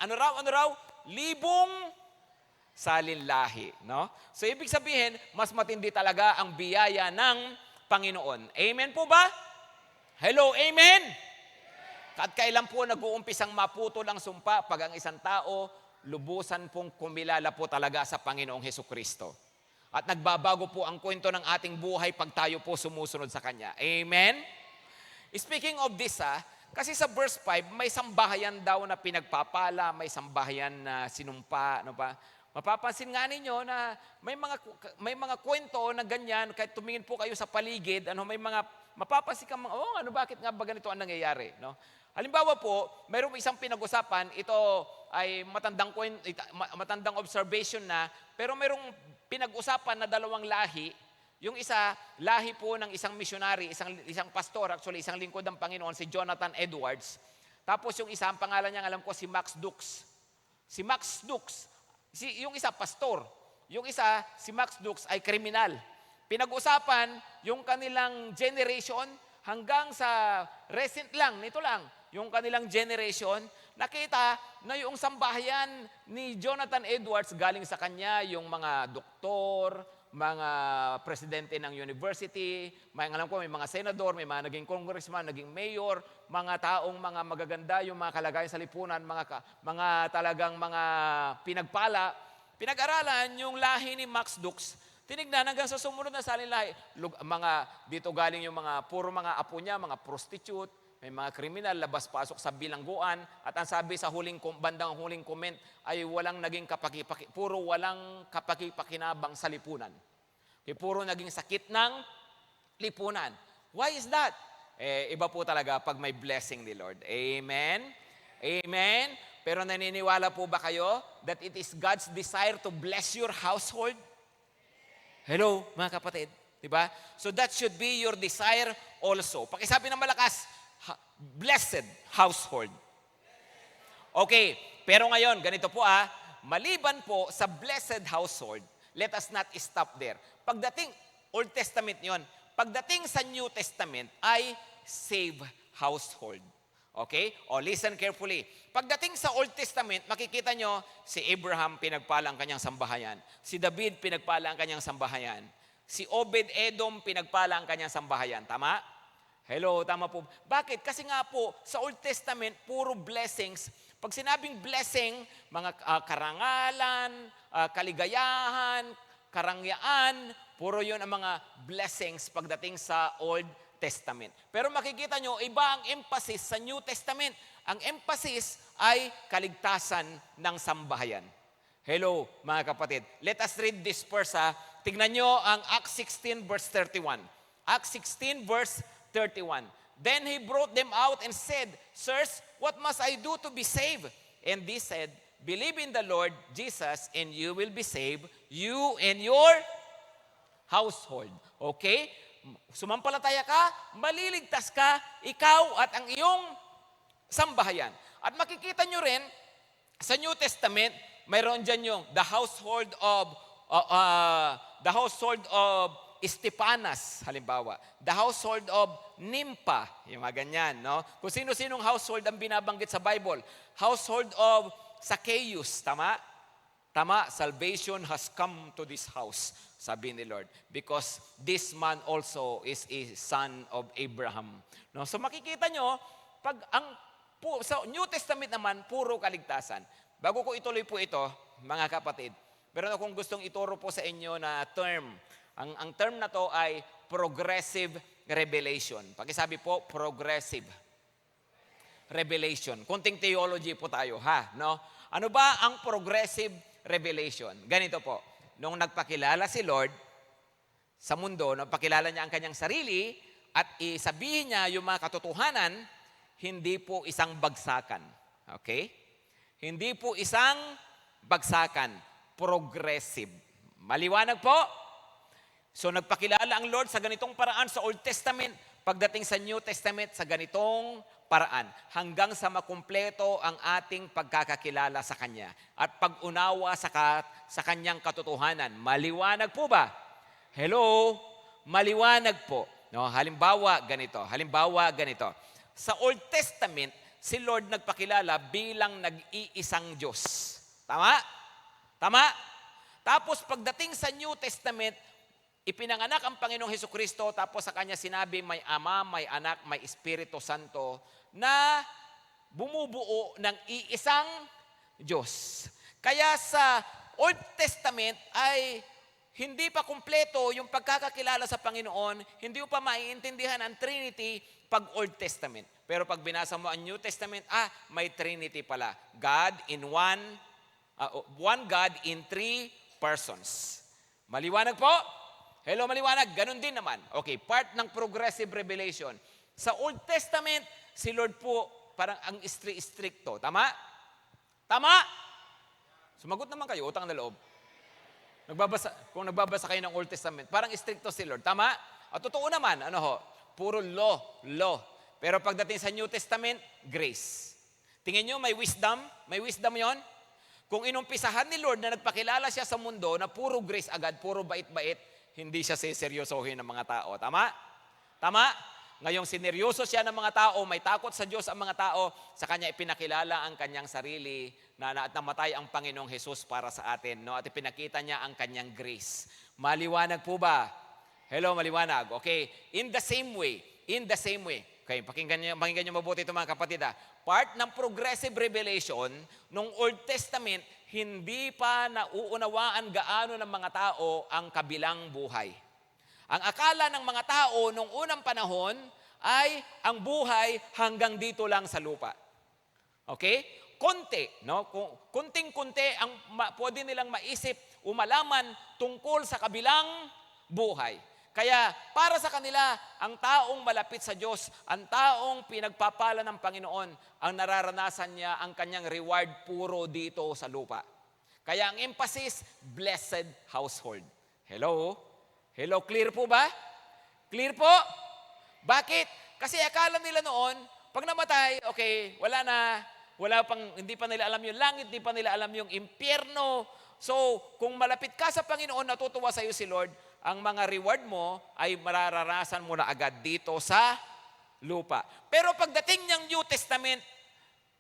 Ano raw? 1,000 salinlahi. No? So, ibig sabihin, mas matindi talaga ang biyaya ng Panginoon. Amen po ba? Hello, amen? At kailan po nag-uumpisang maputol ang sumpa pag ang isang tao lubusan pong kumilala po talaga sa Panginoong Hesukristo. At nagbabago po ang kwento ng ating buhay pag tayo po sumusunod sa Kanya. Amen? Speaking of this, kasi sa verse 5, may sambahayan daw na pinagpapala, may sambahayan na sinumpa, ano ba? Mapapansin nga ninyo na may mga kwento na ganyan, kahit tumingin po kayo sa paligid, may mga mapapansin ka bakit nga ba ganito ang nangyayari, no? Halimbawa po, mayroong isang pinag-usapan, ito ay matandang observation na, pero mayroong pinag-usapan na dalawang lahi. Yung isa, lahi po ng isang missionary, isang pastor, actually isang lingkod ng Panginoon, si Jonathan Edwards. Tapos yung isa, ang pangalan niya, alam ko, si Max Dukes. Si Max Dukes, yung isa, pastor. Yung isa, si Max Dukes, ay kriminal. Pinag-usapan yung kanilang generation hanggang sa recent lang, nito lang, yung kanilang generation, nakita na yung sambahayan ni Jonathan Edwards galing sa kanya, yung mga doktor, mga presidente ng university, alam ko may mga senador, may mga naging congressman, naging mayor, mga taong mga magaganda, yung mga kalagayan sa lipunan, mga talagang mga pinagpala, pinag-aralan yung lahi ni Max Dukes. Tinignan hanggang sa sumunod na salinlahi. Mga, dito galing yung mga, puro mga apo niya, mga prostitute, may mga kriminal, labas-pasok sa bilangguan. At ang sabi sa bandang huling comment ay walang naging puro walang kapakipakinabang sa lipunan. Puro naging sakit ng lipunan. Why is that? Iba po talaga pag may blessing ni Lord. Amen? Amen? Pero naniniwala po ba kayo that it is God's desire to bless your household? Hello, mga kapatid. Diba? So that should be your desire also. Pakisabi ng malakas, blessed household. Okay, pero ngayon, ganito po maliban po sa blessed household, let us not stop there. Pagdating, Old Testament yon. Pagdating sa New Testament ay save household. Okay? O listen carefully. Pagdating sa Old Testament, makikita nyo, si Abraham pinagpala ang kanyang sambahayan. Si David pinagpala ang kanyang sambahayan. Si Obed-Edom pinagpala ang kanyang sambahayan. Tama? Hello, tama po. Bakit? Kasi nga po, sa Old Testament, puro blessings. Pag sinabing blessing, mga karangalan, kaligayahan, karangyaan, puro yun ang mga blessings pagdating sa Old Testament. Pero makikita nyo, iba ang emphasis sa New Testament. Ang emphasis ay kaligtasan ng sambahayan. Hello, mga kapatid. Let us read this verse. Tignan nyo ang Acts 16 verse 31. Acts 16 verse 31. Then he brought them out and said, Sirs, what must I do to be saved? And they said, Believe in the Lord Jesus and you will be saved, you and your household. Okay? Sumampalataya ka, maliligtas ka, ikaw at ang iyong sambahayan. At makikita nyo rin, sa New Testament, mayroon dyan yung the household of Estepanas, halimbawa. The household of Nimpa, yung mga ganyan, no? Kung sino-sinong household ang binabanggit sa Bible. Household of Zacchaeus, tama? Tama, salvation has come to this house, sabi ni Lord. Because this man also is a son of Abraham. No? So makikita nyo, sa New Testament naman, puro kaligtasan. Bago ko ituloy po ito, mga kapatid, meron akong gustong ituro po sa inyo na term. Ang term na to ay progressive revelation. Pakisabi po, progressive revelation. Kunting theology po tayo, no? Ano ba ang progressive revelation? Ganito po. Nung nagpakilala si Lord sa mundo, nagpakilala niya ang kanyang sarili at isabihin niya yung mga katotohanan, hindi po isang bagsakan. Okay? Hindi po isang bagsakan. Progressive. Maliwanag po? So nagpakilala ang Lord sa ganitong paraan sa Old Testament, pagdating sa New Testament sa ganitong paraan, hanggang sa makumpleto ang ating pagkakakilala sa Kanya at pag-unawa sa Kanyang katotohanan. Maliwanag po ba? Hello? Maliwanag po. No, halimbawa ganito. Sa Old Testament, si Lord nagpakilala bilang nag-iisang Diyos. Tama? Tama? Tapos pagdating sa New Testament, ipinanganak ang Panginoong Hesukristo, tapos sa Kanya sinabi, may Ama, may Anak, may Espiritu Santo, na bumubuo ng iisang Diyos. Kaya sa Old Testament ay hindi pa kumpleto yung pagkakakilala sa Panginoon, hindi mo pa maiintindihan ang Trinity pag Old Testament. Pero pag binasa mo ang New Testament, may Trinity pala. One God in three persons. Maliwanag po? Hello, maliwanag. Ganun din naman. Okay, part ng progressive revelation. Sa Old Testament, si Lord po parang ang stricto. Tama? Tama? Sumagot naman kayo, utang na loob. Kung nagbabasa kayo ng Old Testament, parang stricto si Lord. Tama? At totoo naman, puro law. Pero pagdating sa New Testament, grace. Tingin nyo, may wisdom? May wisdom yon? Kung inumpisahan ni Lord na nagpakilala siya sa mundo na puro grace agad, puro bait-bait, hindi siya siseryosohin ng mga tao. Tama? Tama? Ngayong sineryoso siya ng mga tao, may takot sa Diyos ang mga tao, sa Kanya ipinakilala ang Kanyang sarili na namatay ang Panginoong Jesus para sa atin. No? At ipinakita niya ang Kanyang grace. Maliwanag po ba? Hello, maliwanag. Okay. In the same way, Okay, pakinggan niyo mabuti ito mga kapatid. Part ng progressive revelation nung Old Testament, hindi pa nauunawaan gaano ng mga tao ang kabilang buhay. Ang akala ng mga tao nung unang panahon ay ang buhay hanggang dito lang sa lupa. Okay? Konti, no? Kunting-kunti ang pwede nilang maisip o malaman tungkol sa kabilang buhay. Kaya para sa kanila, ang taong malapit sa Diyos, ang taong pinagpapala ng Panginoon, ang nararanasan niya ang kanyang reward puro dito sa lupa. Kaya ang emphasis, blessed household. Hello? Hello, clear po ba? Clear po? Bakit? Kasi akala nila noon, pag namatay, okay, hindi pa nila alam yung langit, hindi pa nila alam yung impyerno. So, kung malapit ka sa Panginoon, natutuwa sa iyo si Lord, ang mga reward mo ay mararanasan mo na agad dito sa lupa. Pero pagdating ng New Testament,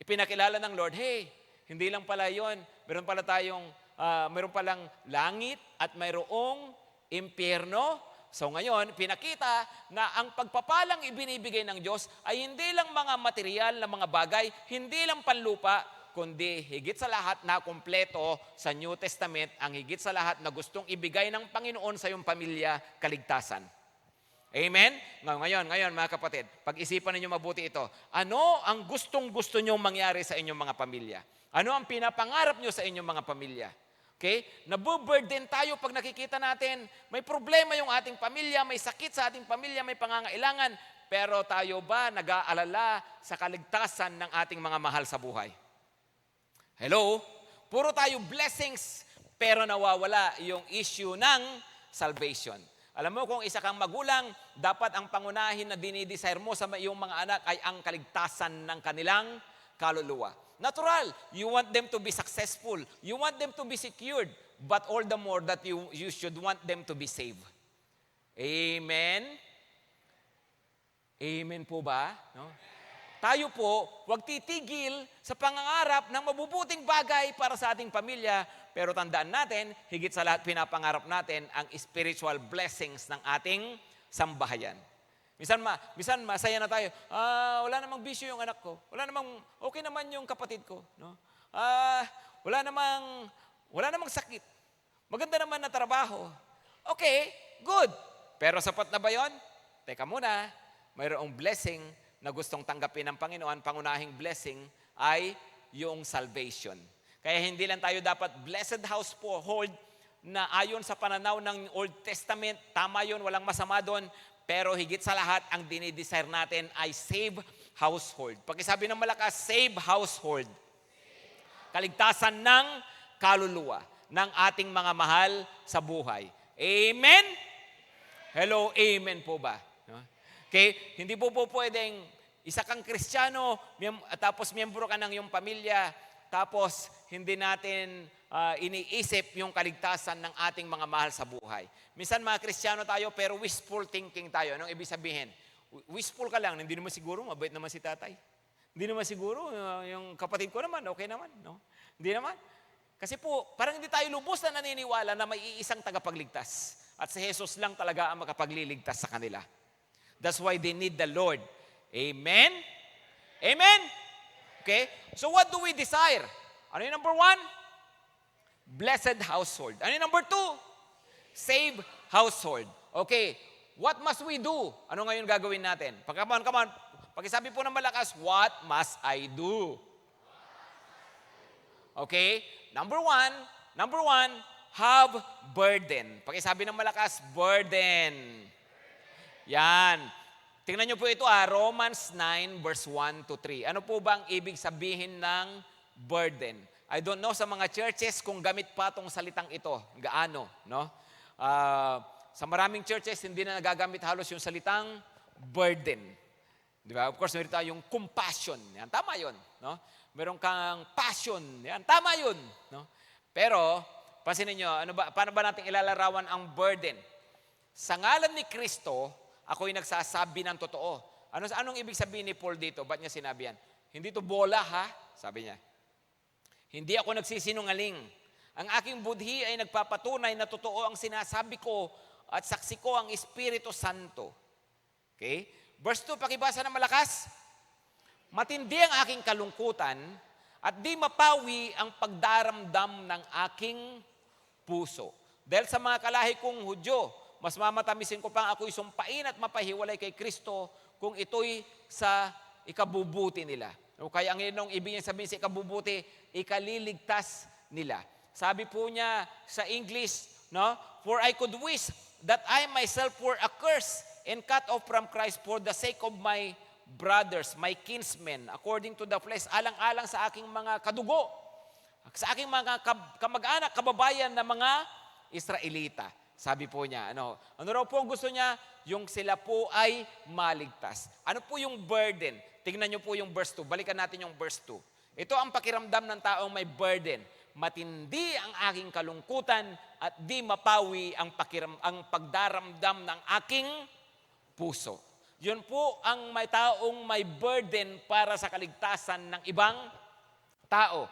ipinakilala ng Lord, hey, hindi lang pala yon, meron palang langit at mayroong impyerno. So ngayon, pinakita na ang pagpapalang ibinibigay ng Diyos ay hindi lang mga material na mga bagay, hindi lang panlupa, kundi higit sa lahat na kumpleto sa New Testament, ang higit sa lahat na gustong ibigay ng Panginoon sa iyong pamilya, kaligtasan. Amen? Ngayon mga kapatid, pag-isipan ninyo mabuti ito. Ano ang gustong-gusto nyong mangyari sa inyong mga pamilya? Ano ang pinapangarap nyo sa inyong mga pamilya? Okay? Nabuburden tayo pag nakikita natin, may problema yung ating pamilya, may sakit sa ating pamilya, may pangangailangan, pero tayo ba nag-aalala sa kaligtasan ng ating mga mahal sa buhay? Hello? Puro tayo blessings, pero nawawala yung issue ng salvation. Alam mo, kung isa kang magulang, dapat ang pangunahin na dinidesire mo sa iyong mga anak ay ang kaligtasan ng kanilang kaluluwa. Natural, you want them to be successful. You want them to be secured. But all the more that you should want them to be saved. Amen? Amen po ba? No? Tayo po, huwag titigil sa pangangarap ng mabubuting bagay para sa ating pamilya, pero tandaan natin, higit sa lahat pinapangarap natin ang spiritual blessings ng ating sambahayan. Minsan masaya na tayo, wala namang bisyo yung anak ko, okay naman yung kapatid ko, no? Wala namang sakit, maganda naman na trabaho. Okay, good. Pero sapat na ba yun? Teka muna, mayroong blessing na gustong tanggapin ng Panginoon, pangunahing blessing ay yung salvation. Kaya hindi lang tayo dapat blessed household na ayon sa pananaw ng Old Testament, tama yun, walang masama doon, pero higit sa lahat, ang dinidesire natin ay save household. Pakisabi ng malakas, save household. Kaligtasan ng kaluluwa ng ating mga mahal sa buhay. Amen? Hello, amen po ba? Okay? Hindi po pwedeng isa kang Kristiyano, tapos miyembro ka ng iyong pamilya, tapos hindi natin iniisip yung kaligtasan ng ating mga mahal sa buhay. Minsan mga Kristiyano tayo, pero wishful thinking tayo. Anong ibig sabihin? Wishful ka lang, hindi naman siguro, mabait naman si tatay. Hindi naman siguro, yung kapatid ko naman, okay naman. No? Hindi naman. Kasi po, parang hindi tayo lubos na naniniwala na may iisang tagapagligtas. At si Jesus lang talaga ang makapagliligtas sa kanila. That's why they need the Lord. Amen? Amen? Okay? So what do we desire? Ano yung number 1? Blessed household. Ano yung number 2? Save household. Okay. What must we do? Ano ngayon gagawin natin? Come on. Pakisabi po ng malakas, what must I do? Okay? Number one, have burden. Pakisabi ng malakas, burden. Yan. Tingnan niyo po ito, Romans 9 verse 1 to 3. Ano po ba ang ibig sabihin ng burden? I don't know sa mga churches kung gamit pa itong salitang ito. Gaano, no? Sa maraming churches, hindi na nagagamit halos yung salitang burden. Di ba? Of course, meron tayong compassion. Yan, tama yun. No? Meron kang passion. Yan, tama yun. No? Pero, pansinin nyo, paano ba natin ilalarawan ang burden? Sa ngalan ni Kristo, ako'y nagsasabi ng totoo. Anong ibig sabihin ni Paul dito? Ba't niya sinabi yan? Hindi to bola, ha? Sabi niya. Hindi ako nagsisinungaling. Ang aking budhi ay nagpapatunay na totoo ang sinasabi ko at saksi ko ang Espiritu Santo. Okay? Verse 2, pakibasa ng malakas. Matindi ang aking kalungkutan at di mapawi ang pagdaramdam ng aking puso. Dahil sa mga kalahi kong Hudyo, mas mamatamisin ko pang ako'y sumpain at mapahiwalay kay Kristo kung ito'y sa ikabubuti nila. O kaya ang inong ibig niya sabihin sa ikabubuti, ikaliligtas nila. Sabi po niya sa English, no? For I could wish that I myself were accursed and cut off from Christ for the sake of my brothers, my kinsmen, according to the flesh, alang-alang sa aking mga kadugo, sa aking mga kamag-anak, kababayan na mga Israelita. Sabi po niya, ano raw po ang gusto niya? Yung sila po ay maligtas. Ano po yung burden? Tingnan niyo po yung verse 2. Balikan natin yung verse 2. Ito ang pakiramdam ng taong may burden. Matindi ang aking kalungkutan at di mapawi ang pagdaramdam ng aking puso. Yun po ang may taong may burden para sa kaligtasan ng ibang tao.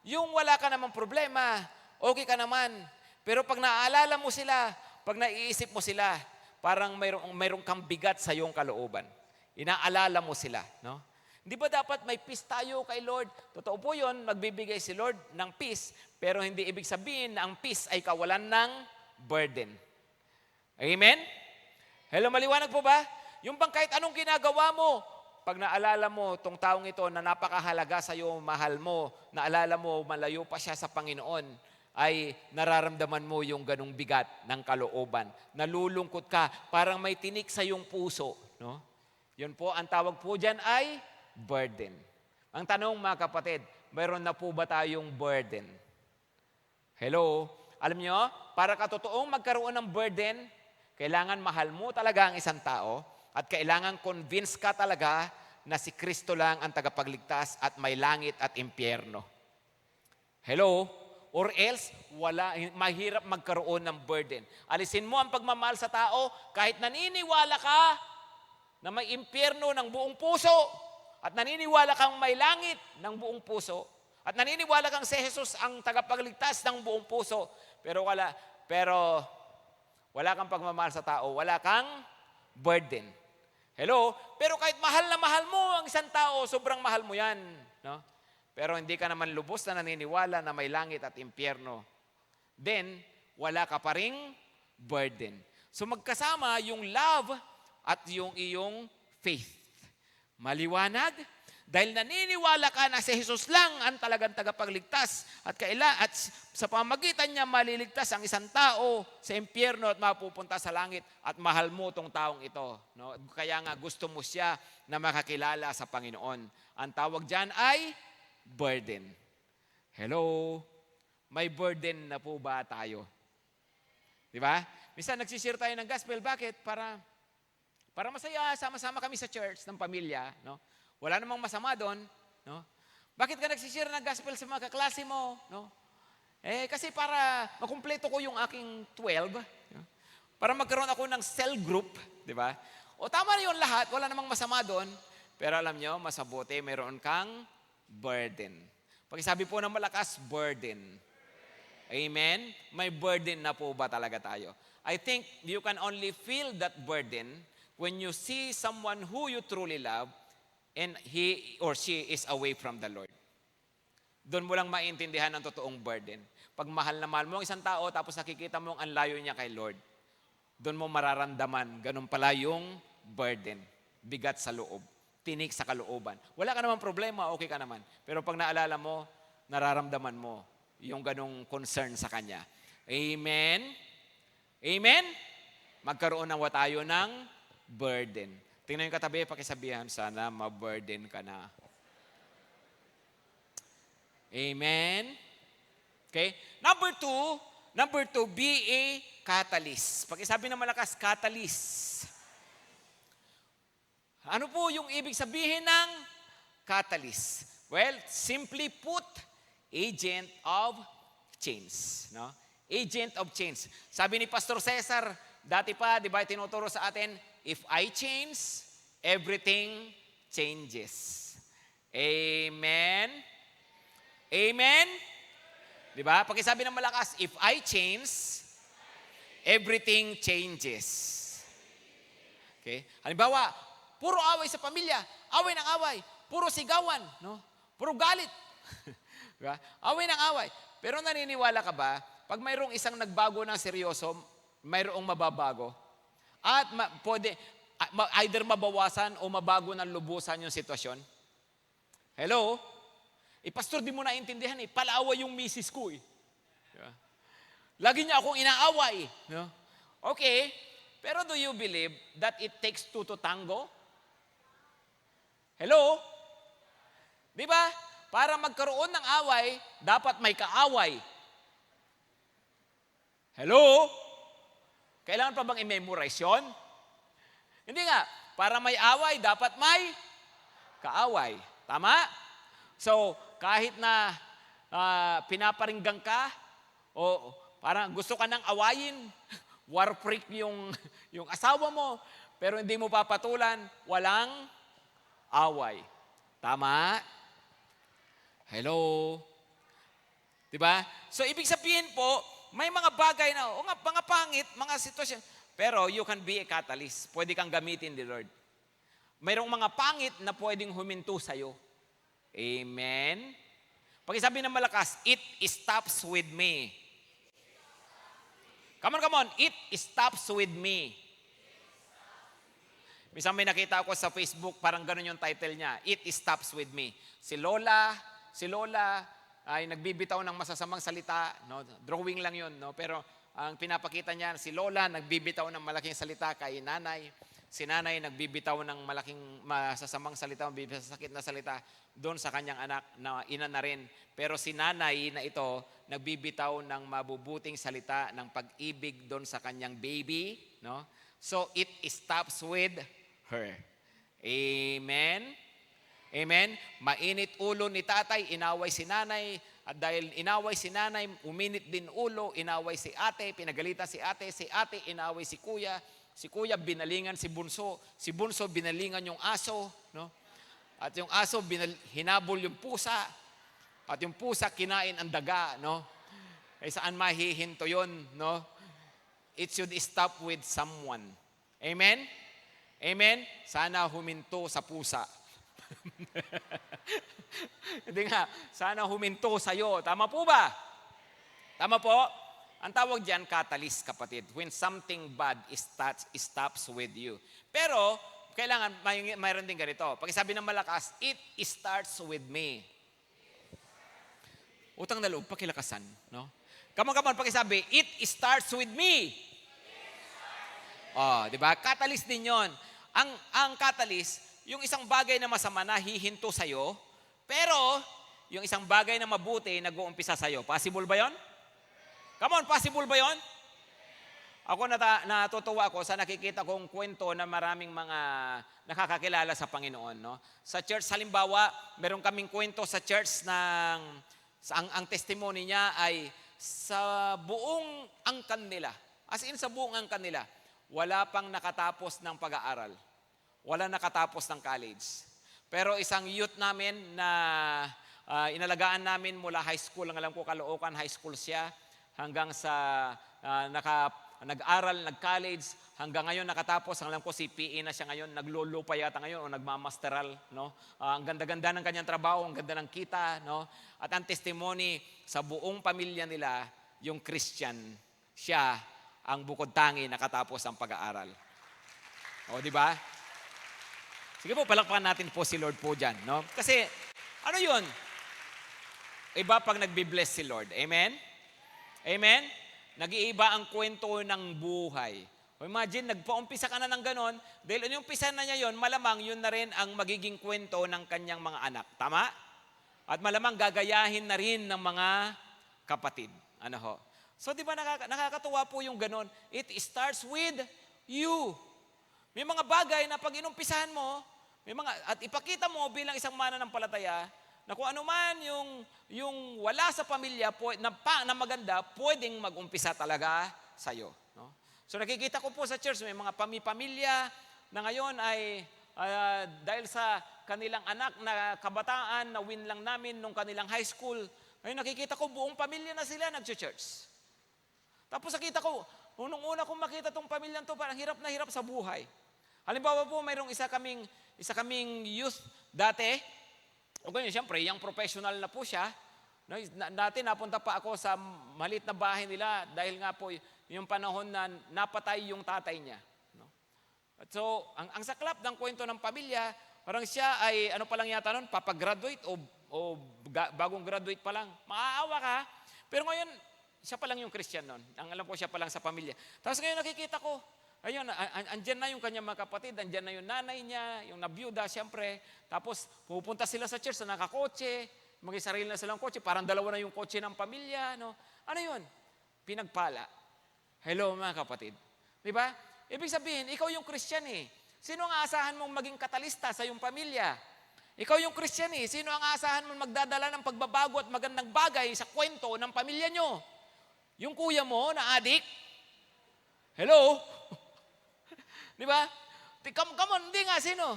Yung wala ka namang problema, okay ka naman. Pero pag naaalala mo sila, pag naiisip mo sila, parang mayroong kang bigat sa iyong kalooban. Inaalala mo sila, no? Hindi ba dapat may peace tayo kay Lord? Totoo po yun, magbibigay si Lord ng peace, pero hindi ibig sabihin na ang peace ay kawalan ng burden. Amen? Hello, maliwanag po ba? Yung bang kahit anong ginagawa mo, pag naalala mo tong taong ito na napakahalaga sa iyo, mahal mo, naalala mo, malayo pa siya sa Panginoon, ay nararamdaman mo yung ganung bigat ng kalooban. Nalulungkot ka, parang may tinik sa iyong puso. No? Yun po, ang tawag po dyan ay burden. Ang tanong mga kapatid, mayroon na po ba tayong burden? Hello? Alam nyo, para katotoong magkaroon ng burden, kailangan mahal mo talaga ang isang tao at kailangan convince ka talaga na si Kristo lang ang tagapagligtas at may langit at impyerno. Hello? Or else, mahirap magkaroon ng burden. Alisin mo ang pagmamahal sa tao kahit naniniwala ka na may impyerno ng buong puso at naniniwala kang may langit ng buong puso at naniniwala kang si Jesus ang tagapagligtas ng buong puso pero wala kang pagmamahal sa tao, wala kang burden. Hello? Pero kahit mahal na mahal mo ang isang tao, sobrang mahal mo yan. No? Pero hindi ka naman lubos na naniniwala na may langit at impyerno. Then, wala ka pa ring burden. So magkasama yung love at yung iyong faith. Maliwanag? Dahil naniniwala ka na si Jesus lang ang talagang tagapagligtas at sa pamagitan niya maliligtas ang isang tao sa impyerno at mapupunta sa langit at mahal mo tong taong ito. No? Kaya nga gusto mo siya na makakilala sa Panginoon. Ang tawag dyan ay burden. Hello? May burden na po ba tayo? Di ba? Minsan nagsishare tayo ng gospel. Bakit? Para masaya, sama-sama kami sa church ng pamilya, no? Wala namang masama doon, no? Bakit ka nagsishare ng gospel sa mga kaklase mo, no? Kasi para makumpleto ko yung aking 12, no? Para magkaroon ako ng cell group, di ba? O tama na yun lahat, wala namang masama doon. Pero alam nyo, masabuti, mayroon kang burden. Pakisabi po ng malakas, burden. Amen? May burden na po ba talaga tayo? I think you can only feel that burden when you see someone who you truly love and he or she is away from the Lord. Doon mo lang maintindihan ang totoong burden. Pag mahal na mahal mo ang isang tao, tapos nakikita mo ang layo niya kay Lord, doon mo mararamdaman, ganun pala yung burden. Bigat sa loob, tinik sa kalooban. Wala ka naman problema, okay ka naman. Pero pag naalala mo, nararamdaman mo yung ganung concern sa Kanya. Amen? Amen? Magkaroon na tayo ng burden. Tingnan yung katabi, pakisabihan, sana ma-burden ka na. Amen? Okay? Number two, be a catalyst. Pakisabi ng malakas, catalyst. Ano po yung ibig sabihin ng catalyst? Well, simply put, agent of change. No? Agent of change. Sabi ni Pastor Cesar, dati pa, di ba, tinuturo sa atin, if I change, everything changes. Amen? Amen? Di ba? Pakisabi ng malakas, if I change, everything changes. Okay? Halimbawa, Puro away sa pamilya. Away ng away. Puro sigawan. No? Puro galit. Diba? Away ng away. Pero naniniwala ka ba, pag mayroong isang nagbago ng seryoso, mayroong mababago? At either mabawasan o mabago ng lubusan yung sitwasyon? Hello? Pastor, di mo naintindihan palaaway yung misis ko Diba? Lagi niya akong inaaway. No? Okay, pero do you believe that it takes two to tango? Hello? Di ba? Para magkaroon ng away, dapat may kaaway. Hello? Kailangan pa bang i-memorize yun? Hindi nga. Para may away, dapat may kaaway. Tama? So, kahit na pinaparinggan ka, o parang gusto ka nang awayin, war freak yung asawa mo, pero hindi mo papatulan, walang away. Tama? Hello? Diba? So, ibig sabihin po, may mga bagay na, mga pangit, mga sitwasyon, pero you can be a catalyst. Pwede kang gamitin ni Lord. Mayroong mga pangit na pwedeng huminto sa'yo. Amen? Pakisabi ng malakas, it stops with me. Come on. It stops with me. Minsan may nakita ako sa Facebook, parang ganun yung title niya. It stops with me. Si Lola ay nagbibitaw ng masasamang salita. No? Drawing lang yun. No? Pero ang pinapakita niya, si Lola nagbibitaw ng malaking salita kay nanay. Si nanay nagbibitaw ng malaking masasamang salita, sakit na salita doon sa kanyang anak na ina na rin. Pero si nanay na ito, nagbibitaw ng mabubuting salita ng pag-ibig doon sa kanyang baby. No? So it stops with her. Amen? Amen? Mainit ulo ni tatay, inaway si nanay. At dahil inaway si nanay, uminit din ulo, inaway si ate, pinagalitan si ate, inaway si kuya. Si kuya binalingan si bunso binalingan yung aso, no? At yung aso hinabol yung pusa, at yung pusa kinain ang daga, no? Ay saan mahihinto yun, no? It should stop with someone. Amen? Amen? Sana huminto sa pusa. Hindi nga, sana huminto sa'yo. Tama po ba? Tama po? Ang tawag diyan, catalyst, kapatid. When something bad stops with you. Pero, kailangan, mayroon din ganito. Pag sabi ng malakas, it starts with me. Utang na loob, pakilakasan. No? Come on, pag sabi, it starts with me. Oh, di ba? Catalyst din yon. Ang catalyst, yung isang bagay na masama na hihinto sa'yo, pero yung isang bagay na mabuti nag-uumpisa sa'yo. Possible ba yon? Come on, possible ba yon? Ako natutuwa ako sa nakikita kong kwento na maraming mga nakakakilala sa Panginoon. No? Sa church, halimbawa, meron kaming kwento sa church ang testimony niya ay sa buong angkan nila. As in, sa buong angkan nila, wala pang nakatapos ng pag-aaral. Wala nakatapos ng college. Pero isang youth namin na inalagaan namin mula high school, ang alam ko Caloocan High School siya, hanggang sa nag-aral, nag-college, hanggang ngayon nakatapos, ang alam ko CPE na siya ngayon, naglolo pa yata ngayon o nagmamasteral. No? Ang ganda-ganda ng kanyang trabaho, ang ganda ng kita. No? At ang testimony sa buong pamilya nila, yung Christian, siya ang bukod tangi nakatapos ang pag-aaral. O, di ba? Sige po, palakpakan natin po si Lord po dyan. No? Kasi, ano yun? Iba pag nagbi-bless si Lord. Amen? Amen? Nag-iiba ang kwento ng buhay. O imagine, nagpa-umpisa ka na ng ganon, dahil yung umpisa na niya yon, malamang yun na rin ang magiging kwento ng kanyang mga anak. Tama? At malamang gagayahin na rin ng mga kapatid. Ano ho? So, di ba nakakatuwa po yung ganon? It starts with you. May mga bagay na pag inumpisahan mo, at ipakita mo bilang isang mananampalataya, na kung ano man yung wala sa pamilya na maganda, pwedeng mag-umpisa talaga sa'yo. No? So nakikita ko po sa church, may mga pamilya na ngayon ay dahil sa kanilang anak na kabataan, na win lang namin nung kanilang high school, ngayon nakikita ko buong pamilya na sila nag-church. Tapos nakita ko, unang-una kong makita tong pamilyang to, parang hirap na hirap sa buhay. Halimbawa po, mayroong isa kaming youth dati. O ganyan, siyempre, yung professional na po siya. No, dati napunta pa ako sa maliit na bahay nila dahil nga po yung panahon na napatay yung tatay niya. No? At so, ang saklap ng kwento ng pamilya, parang siya ay ano pa lang yata nun, papagraduate o bagong graduate pa lang. Maaawa ka. Pero ngayon, siya pa lang yung Christian nun. Ang alam ko, siya pa lang sa pamilya. Tapos ngayon nakikita ko, ayun, andyan na yung kanyang mga kapatid, andyan na yung nanay niya, yung nabiyuda, siyempre. Tapos pupunta sila sa church na nakakotse, sarili na silang kotse, parang dalawa na yung kotse ng pamilya. No? Ano yun? Pinagpala. Hello mga kapatid. Di ba? Ibig sabihin, ikaw yung Christian eh. Sino ang aasahan mong maging katalista sa iyong pamilya? Ikaw yung Christian eh. Sino ang aasahan mong magdadala ng pagbabago at magandang bagay sa kwento ng pamilya nyo? Yung kuya mo na adik? Hello? Di ba? Come on, hindi nga, sino?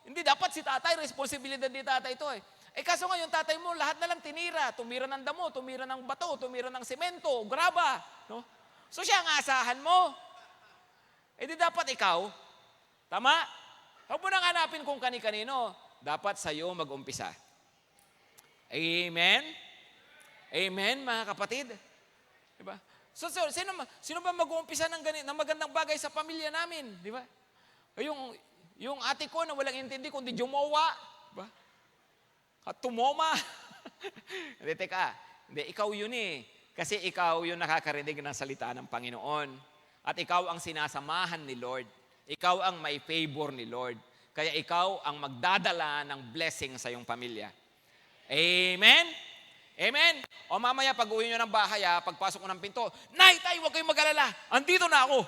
Hindi dapat si tatay, responsibilidad ni tatay ito eh. Kaso nga yung tatay mo, lahat na lang tinira. Tumira ng damo, tumira ng bato, tumira ng semento, graba. No? So siya ang asahan mo. Di dapat ikaw, tama? Huwag mo nang hanapin kung kani-kanino. Dapat sa'yo mag-umpisa. Amen? Amen, mga kapatid? Diba? So sino ba mag-uumpisa ng magandang bagay sa pamilya namin? Di ba? Yung ate ko na walang intindi kundi jumowa. Diba? At tumoma. Hindi, teka. Hindi, ikaw yun eh. Kasi ikaw yung nakakarinig ng salita ng Panginoon. At ikaw ang sinasamahan ni Lord. Ikaw ang may favor ni Lord. Kaya ikaw ang magdadala ng blessing sa iyong pamilya. Amen? Amen? O mamaya, pag uwi nyo ng bahay, pagpasok ko ng pinto, Nay, tay, huwag kayong mag-alala. Andito na ako.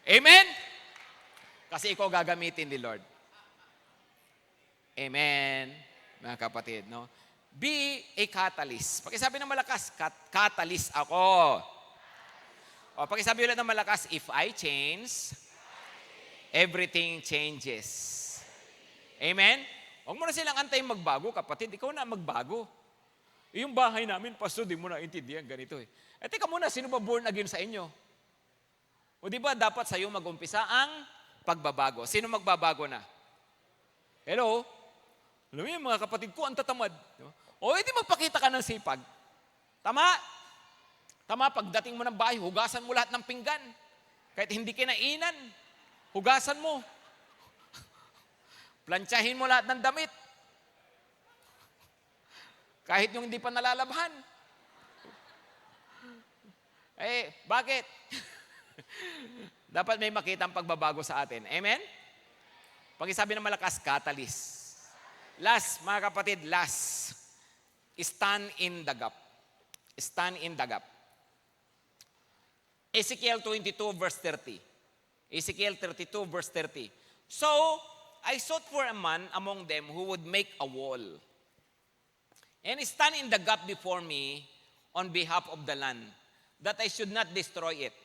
Amen? Kasi ikaw gagamitin ni Lord. Amen, mga kapatid, no? Be a catalyst. Pakisabi ng malakas, catalyst ako. O, pakisabi ulit ng malakas, if I change, everything changes. Amen? Huwag mo na silang antayin magbago, kapatid. Ikaw na magbago. Yung bahay namin, pastor, di mo na intindihan, ganito eh. Teka muna, sino ba born again sa inyo? O di ba dapat sa'yo mag-umpisa ang pagbabago? Sino magbabago na? Hello? Alam mo yung mga kapatid ko, ang tatamad. O, edi magpakita ka ng sipag. Tama? Tama, pagdating mo ng bahay, hugasan mo lahat ng pinggan. Kahit hindi kinainan, hugasan mo. Plantsahin mo lahat ng damit. Kahit yung hindi pa nalalabhan. Bakit? Dapat may makita ang pagbabago sa atin. Amen? Pakisabi ng malakas, catalyst. Last, mga kapatid, last. Stand in the gap. Stand in the gap. Ezekiel 22 verse 30. Ezekiel 32 verse 30. So, I sought for a man among them who would make a wall and stand in the gap before me on behalf of the land, that I should not destroy it.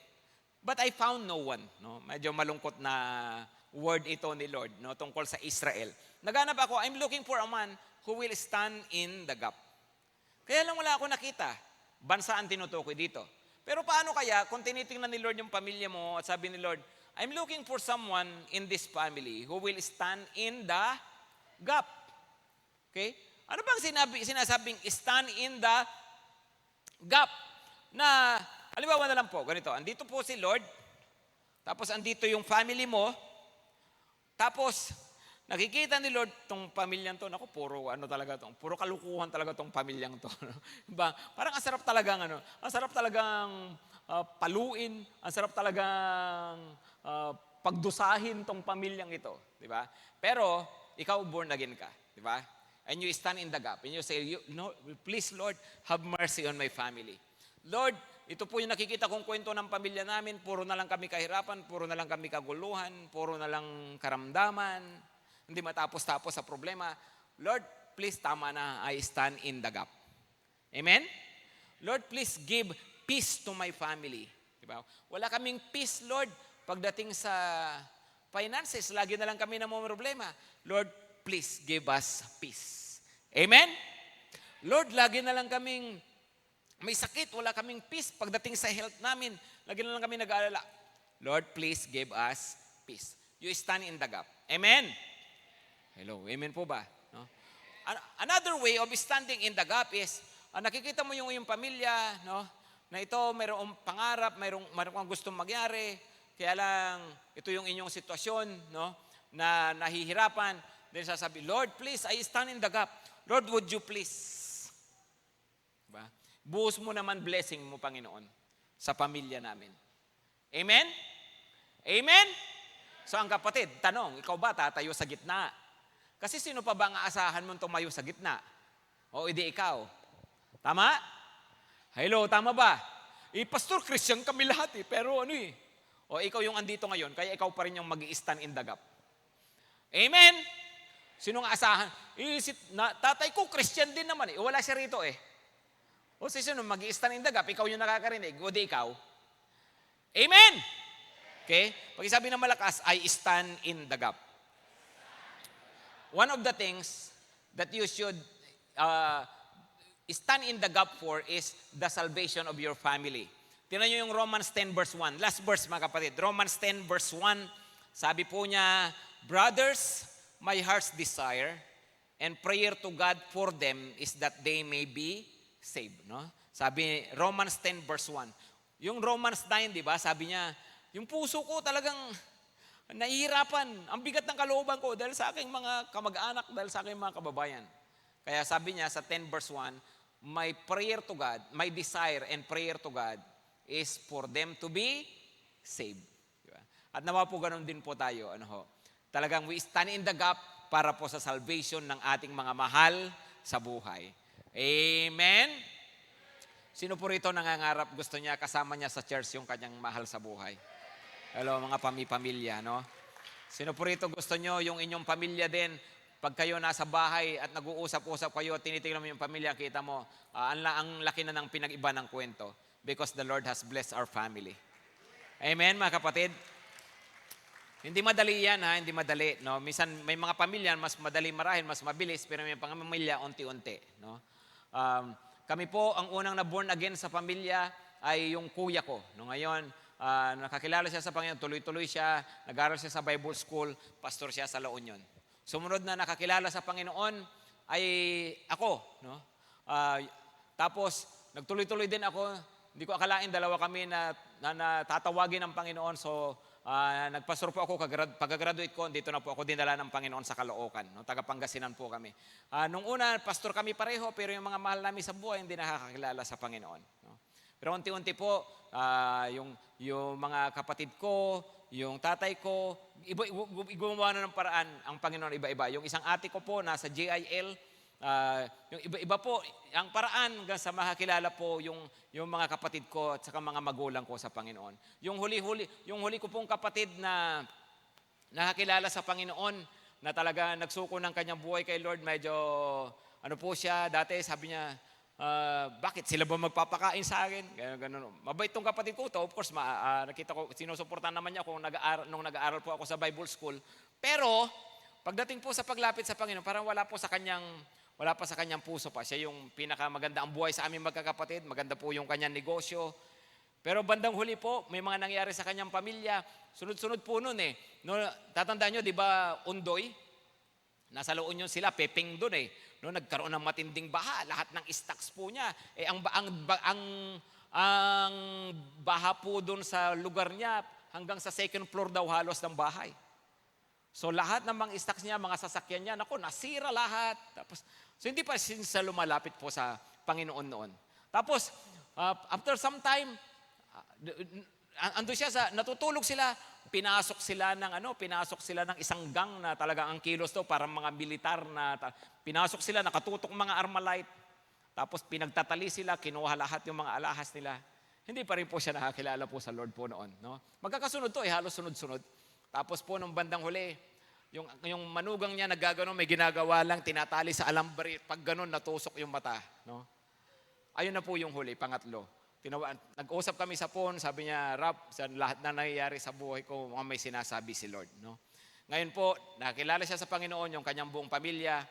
But I found no one. No? Medyo malungkot na word ito ni Lord, no, tungkol sa Israel. Naghanap ako, I'm looking for a man who will stand in the gap. Kaya lang wala ako nakita. Bansa ang tinutukoy dito. Pero paano kaya kung tinitingnan ni Lord yung pamilya mo at sabi ni Lord, I'm looking for someone in this family who will stand in the gap. Okay? Ano bang sinasabing stand in the gap? Na, halimbawa na lang po, ganito, andito po si Lord, tapos andito yung family mo, tapos, nakikita ni Lord tong pamilyang to, naku, puro kalukuhan talaga tong pamilyang to. Diba? Parang ang sarap talagang paluin, ang sarap talagang pagdusahin tong pamilyang ito. Diba? Pero, ikaw born again ka. Diba? And you stand in the gap. And you say, no, please Lord, have mercy on my family. Lord, ito po yung nakikita kong kwento ng pamilya namin, puro na lang kami kahirapan, puro na lang kami kaguluhan, puro na lang karamdaman, hindi matapos-tapos sa problema. Lord, please, tama na, I stand in the gap. Amen? Lord, please give peace to my family. Diba? Wala kaming peace, Lord, pagdating sa finances, lagi na lang kami na may problema. Lord, please give us peace. Amen? Lord, lagi na lang kaming may sakit, wala kaming peace pagdating sa health namin. Lagi na lang kami nag-aalala. Lord, please give us peace. You stand in the gap. Amen? Hello, amen po ba? No? Another way of standing in the gap is, nakikita mo yung iyong pamilya, no? Na ito, mayroong pangarap, mayroong kang gustong magyari, kaya lang, ito yung inyong sitwasyon, no? Na nahihirapan. Then sasabi, Lord, please, I stand in the gap. Lord, would you please? Diba? Buhos mo naman blessing mo, Panginoon, sa pamilya namin. Amen? Amen? So ang kapatid, tanong, ikaw ba tatayo sa gitna? Kasi sino pa ba ang aasahan mong tumayo sa gitna? O hindi ikaw? Tama? Hello, tama ba? Pastor, Christian kami lahat pero ano O ikaw yung andito ngayon, kaya ikaw pa rin yung mag-i-stand in the gap. Amen? Sino ang aasahan? Tatay ko, Christian din naman wala siya rito O sino mag-i-stand in the gap, ikaw yung nakakarinig, o di ikaw? Amen? Okay? Pag sabi ng malakas, I stand in the gap. One of the things that you should stand in the gap for is the salvation of your family. Tingnan nyo yung Romans 10 verse 1. Last verse mga kapatid. Romans 10 verse 1. Sabi po niya, Brothers, my heart's desire and prayer to God for them is that they may be saved. No? Sabi Romans 10 verse 1. Yung Romans 9, di ba? Sabi niya, yung puso ko talagang nahihirapan. Ang bigat ng kalooban ko dahil sa aking mga kamag-anak, dahil sa aking mga kababayan. Kaya sabi niya sa 10 verse 1, my prayer to God, my desire and prayer to God is for them to be saved. Diba? At nawa po ganun din po tayo. Talagang we stand in the gap para po sa salvation ng ating mga mahal sa buhay. Amen? Sino po rito nangangarap, gusto niya kasama niya sa church yung kanyang mahal sa buhay? Hello, mga pamilya, no? Sino po rito gusto nyo yung inyong pamilya din, pag kayo nasa bahay at nag-uusap-usap kayo, tinitingnan mo yung pamilya, kita mo, ang laki na ng pinag-iba ng kwento because the Lord has blessed our family. Amen, mga kapatid? Hindi madali yan, hindi madali. No? Minsan, may mga pamilya, mas madali marahin, mas mabilis, pero may pamilya, unti-unti. No? Kami po, ang unang na-born again sa pamilya ay yung kuya ko. No, ngayon, nakakilala siya sa Panginoon, tuloy-tuloy siya, nag-aral siya sa Bible School, pastor siya sa La Union. Sumunod na nakakilala sa Panginoon ay ako. No? Tapos, nagtuloy-tuloy din ako. Hindi ko akalain, dalawa kami na tatawagin ng Panginoon. So, nagpastor po ako, pag-graduate ko, dito na po ako dinala ng Panginoon sa Caloocan. No? Taga-Pangasinan po kami. Nung una, pastor kami pareho, pero yung mga mahal namin sa buhay, hindi nakakakilala sa Panginoon. No? Pero unti-unti po, yung mga kapatid ko, yung tatay ko, gumawa na ng paraan ang Panginoon iba-iba. Yung isang ate ko po, nasa JIL, yung iba-iba po, ang paraan hanggang sa makakilala po yung mga kapatid ko at saka mga magulang ko sa Panginoon. Yung huli ko pong kapatid na nakakilala sa Panginoon, na talaga nagsuko ng kanyang buhay kay Lord, medyo, po siya, dati sabi niya, bakit sila ba magpapakain sa akin? Ganun. Mabait tong kapatid ko to. Of course, nakita ko, sinusuportahan naman niya ako nung nag-aaral po ako sa Bible School. Pero, pagdating po sa paglapit sa Panginoon, parang wala pa sa kanyang puso pa. Siya yung pinakamaganda ang buhay sa aming magkakapatid. Maganda po yung kanyang negosyo. Pero bandang huli po, may mga nangyari sa kanyang pamilya. Sunod-sunod po nun No, tatandaan nyo, di ba, Undoy? Nasa La Union sila, pepeng doon No, nagkaroon ng matinding baha, lahat ng stocks po niya. Ang baha po doon sa lugar niya, hanggang sa second floor daw halos ng bahay. So lahat ng mga stocks niya, mga sasakyan niya, nasira lahat. Tapos, so hindi pa siya lumalapit po sa Panginoon noon. Tapos, after some time, ando siya natutulog sila, pinasok sila ng isang gang na talaga ang kilos to, parang mga militar na, pinasok sila, nakatutok mga Armalite, tapos pinagtatali sila, kinuha lahat yung mga alahas nila. Hindi pa rin po siya nakakilala po sa Lord po noon. No? Magkakasunod to, halos sunod-sunod. Tapos po nung bandang huli, yung manugang niya nagagano, may ginagawa lang, tinatali sa alambre, pag ganun, natusok yung mata. No? Ayun na po yung huli, pangatlo. Nag-usap kami sa phone, sabi niya, Rap, sa lahat na nangyayari sa buhay ko, may sinasabi si Lord. No? Ngayon po, nakilala siya sa Panginoon, yung kanyang buong pamilya,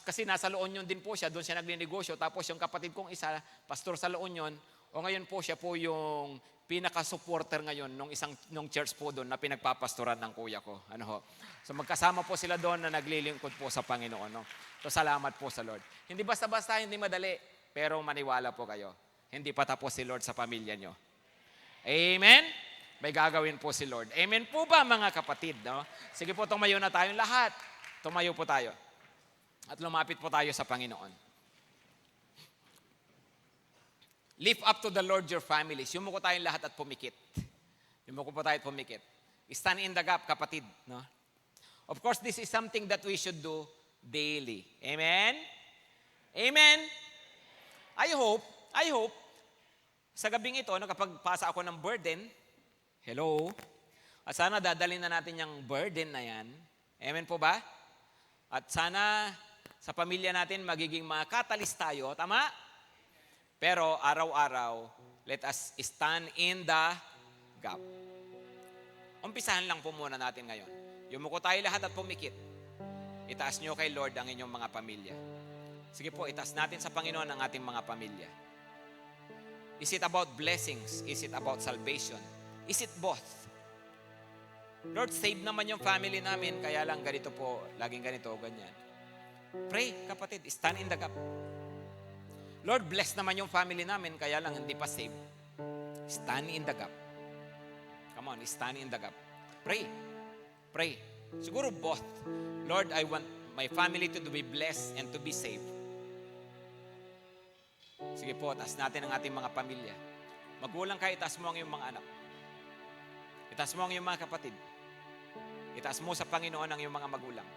kasi nasa La Union din po siya, doon siya nagninegosyo, tapos yung kapatid kong isa, pastor sa La Union, O ngayon po siya po yung pinaka-supporter ngayon nung church po doon na pinagpapastoran ng kuya ko. Ano ho? So magkasama po sila doon na naglilingkod po sa Panginoon. No? So salamat po sa Lord. Hindi basta-basta, hindi madali, pero maniwala po kayo. Hindi pa tapos si Lord sa pamilya nyo. Amen? May gagawin po si Lord. Amen po ba mga kapatid? No? Sige po, tumayo na tayong lahat. Tumayo po tayo. At lumapit po tayo sa Panginoon. Lift up to the Lord your families. Yumuko tayong lahat at pumikit. Yumuko po tayo at pumikit. Stand in the gap, kapatid. No? Of course, this is something that we should do daily. Amen? Amen? I hope, sa gabing ito, no, kapag pasa ako ng burden, hello, at sana dadalhin na natin yung burden na yan. Amen po ba? At sana sa pamilya natin magiging mga catalyst tayo. Tama? Pero araw-araw, let us stand in the gap. Umpisahan lang po muna natin ngayon. Yumuko tayo lahat at pumikit. Itaas nyo kay Lord ang inyong mga pamilya. Sige po, itaas natin sa Panginoon ang ating mga pamilya. Is it about blessings? Is it about salvation? Is it both? Lord, save naman yung family namin, kaya lang ganito po, laging ganito, ganyan. Pray, kapatid, stand in the gap. Lord, bless naman yung family namin, kaya lang hindi pa save. Stand in the gap. Come on, stand in the gap. Pray. Pray. Siguro both. Lord, I want my family to be blessed and to be saved. Sige po, taas natin ang ating mga pamilya. Magulang ka, itaas mo ang iyong mga anak. Itaas mo ang iyong mga kapatid. Itaas mo sa Panginoon ang iyong mga magulang.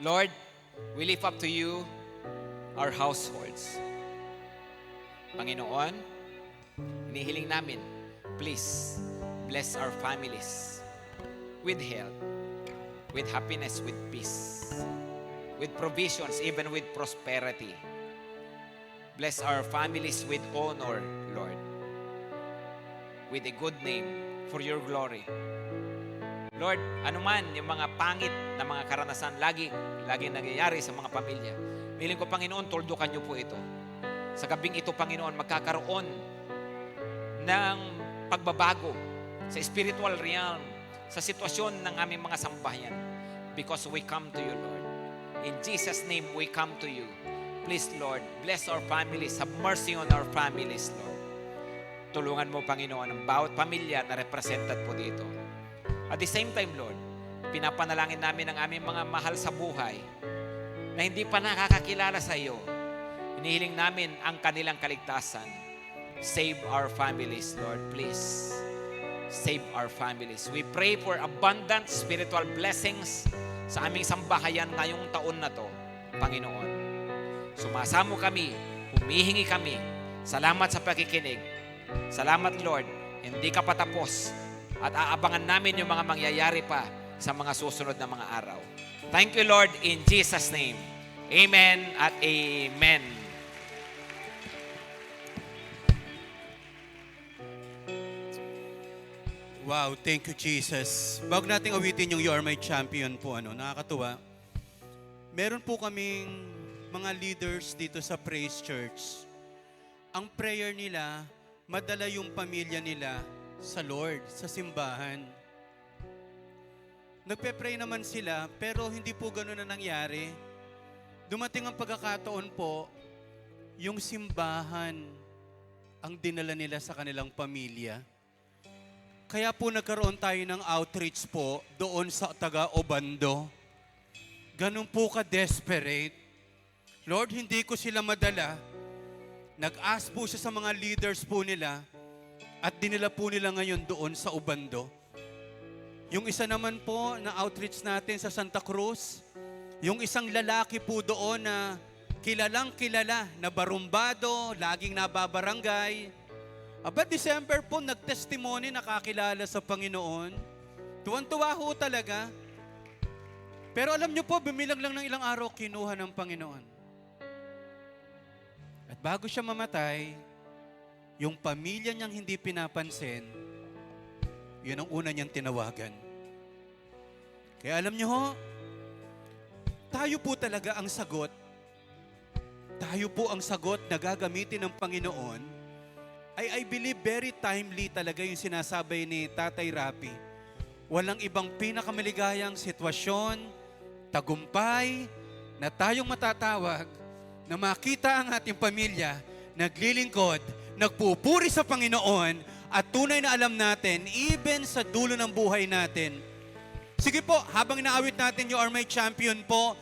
Lord, we lift up to you our households. Panginoon, hinihiling namin, please bless our families with health, with happiness, with peace, with provisions, even with prosperity. Bless our families with honor, Lord, with a good name for your glory. Lord, anuman yung mga pangit na mga karanasan lagi nangyayari sa mga pamilya, hiling ko, Panginoon, tuldukan niyo po ito. Sa gabing ito, Panginoon, magkakaroon ng pagbabago sa spiritual realm, sa sitwasyon ng aming mga sambahayan. Because we come to you, Lord. In Jesus' name, we come to you. Please, Lord, bless our families. Have mercy on our families, Lord. Tulungan mo, Panginoon, ang bawat pamilya na represented po dito. At the same time, Lord, pinapanalangin namin ang aming mga mahal sa buhay na hindi pa nakakakilala sa iyo. Hinihiling namin ang kanilang kaligtasan. Save our families, Lord, please. Save our families. We pray for abundant spiritual blessings sa aming sambahayan ngayong taon na to, Panginoon. Sumasamo kami, humihingi kami. Salamat sa pakikinig. Salamat, Lord, hindi ka patapos at aabangan namin yung mga mangyayari pa sa mga susunod na mga araw. Thank you, Lord, in Jesus' name. Amen at amen. Wow, thank you, Jesus. Bago nating awitin yung You Are My Champion po, nakakatuwa. Meron po kaming mga leaders dito sa Praise Church. Ang prayer nila, madala yung pamilya nila sa Lord, sa simbahan. Nagpe-pray naman sila, pero hindi po gano'n na nangyari. Dumating ang pagkakataon po, yung simbahan ang dinala nila sa kanilang pamilya. Kaya po nagkaroon tayo ng outreach po doon sa taga-Obando. Ganun po ka-desperate. Lord, hindi ko sila madala. Nag-ask po siya sa mga leaders po nila at dinala po nila ngayon doon sa Obando. Yung isa naman po na outreach natin sa Santa Cruz, yung isang lalaki po doon na kilalang kilala na barumbado, laging nababarangay. Aba, December po, nag-testimony, nakakilala sa Panginoon. Tuwan-tuwa ho talaga. Pero alam nyo po, bumilang lang ng ilang araw, kinuha ng Panginoon. At bago siya mamatay, yung pamilya niyang hindi pinapansin, yun ang una niyang tinawagan. Kaya alam nyo ho, tayo po talaga ang sagot. Tayo po ang sagot na gagamitin ng Panginoon. I believe very timely talaga yung sinasabay ni Tatay Rapi. Walang ibang pinakamaligayang sitwasyon, tagumpay, na tayong matatawag na makita ang ating pamilya naglilingkod, nagpupuri sa Panginoon, at tunay na alam natin, even sa dulo ng buhay natin. Sige po, habang inaawit natin You Are My Champion po,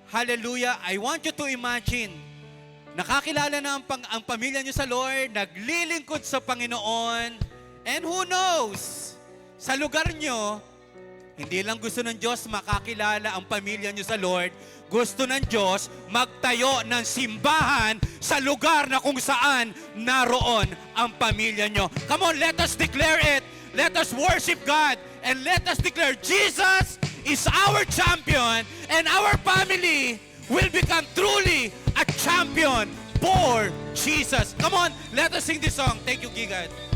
hallelujah, I want you to imagine, nakakilala na ang pamilya nyo sa Lord, naglilingkod sa Panginoon, and who knows, sa lugar nyo, hindi lang gusto ng Diyos makakilala ang pamilya nyo sa Lord, gusto ng Diyos magtayo ng simbahan sa lugar na kung saan naroon ang pamilya nyo. Come on, let us declare it. Let us worship God and let us declare Jesus is our champion and our family will become truly a champion for Jesus. Come on, let us sing this song. Thank you, Gigan.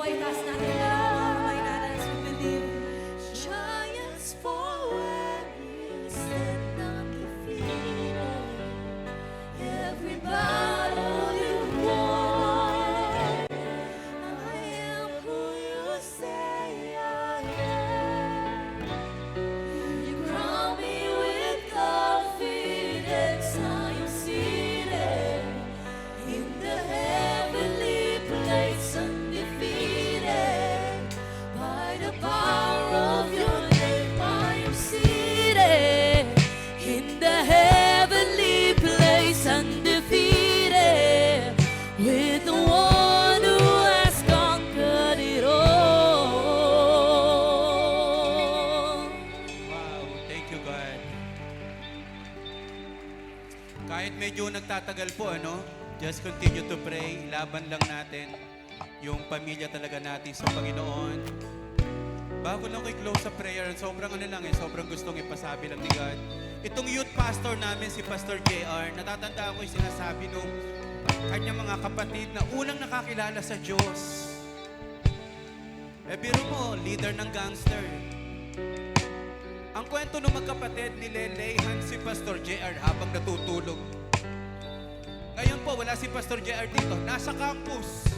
po ay taas natin ang dalawang kamay natin as we believe. Giants fall when we stand undefeated. Every battle you won, I am who you say I am. You crown me with confidence. I am seated in the heavenly place, undefeated. By the power of your name, I am seated in the heavenly place, undefeated. With the one who has conquered it all. Wow, thank you, God. Kahit medyo nagtatagal po, just continue to pray. Laban lang natin yung pamilya talaga natin sa Panginoon. Bago lang ko i-close sa prayer, sobrang sobrang gustong ipasabi lang ni God. Itong youth pastor namin, si Pastor JR, natatanda ko yung sinasabi nung kanyang mga kapatid na unang nakakilala sa Diyos. Biro mo, leader ng gangster. Ang kwento ng magkapatid, nilelehan si Pastor JR habang natutulog. Ngayon po, wala si Pastor JR dito. Nasa campus.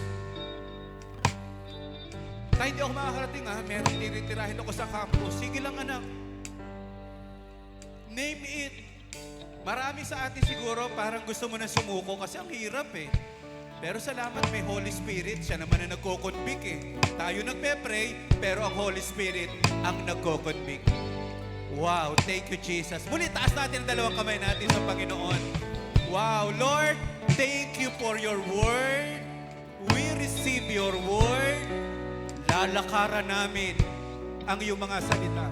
Kahit hindi ako makakarating, merong tiritirahin ako sa campus. Sige lang, anak. Name it. Marami sa atin siguro parang gusto mo na sumuko kasi ang hirap eh. Pero salamat may Holy Spirit. Siya naman ang nagko-convict eh. Tayo nagpe-pray, pero ang Holy Spirit ang nagko-convict. Wow, thank you, Jesus. Muli, taas natin ang dalawang kamay natin sa Panginoon. Wow, Lord, thank you for your word. We receive your word. Lalakaran namin ang iyong mga salita.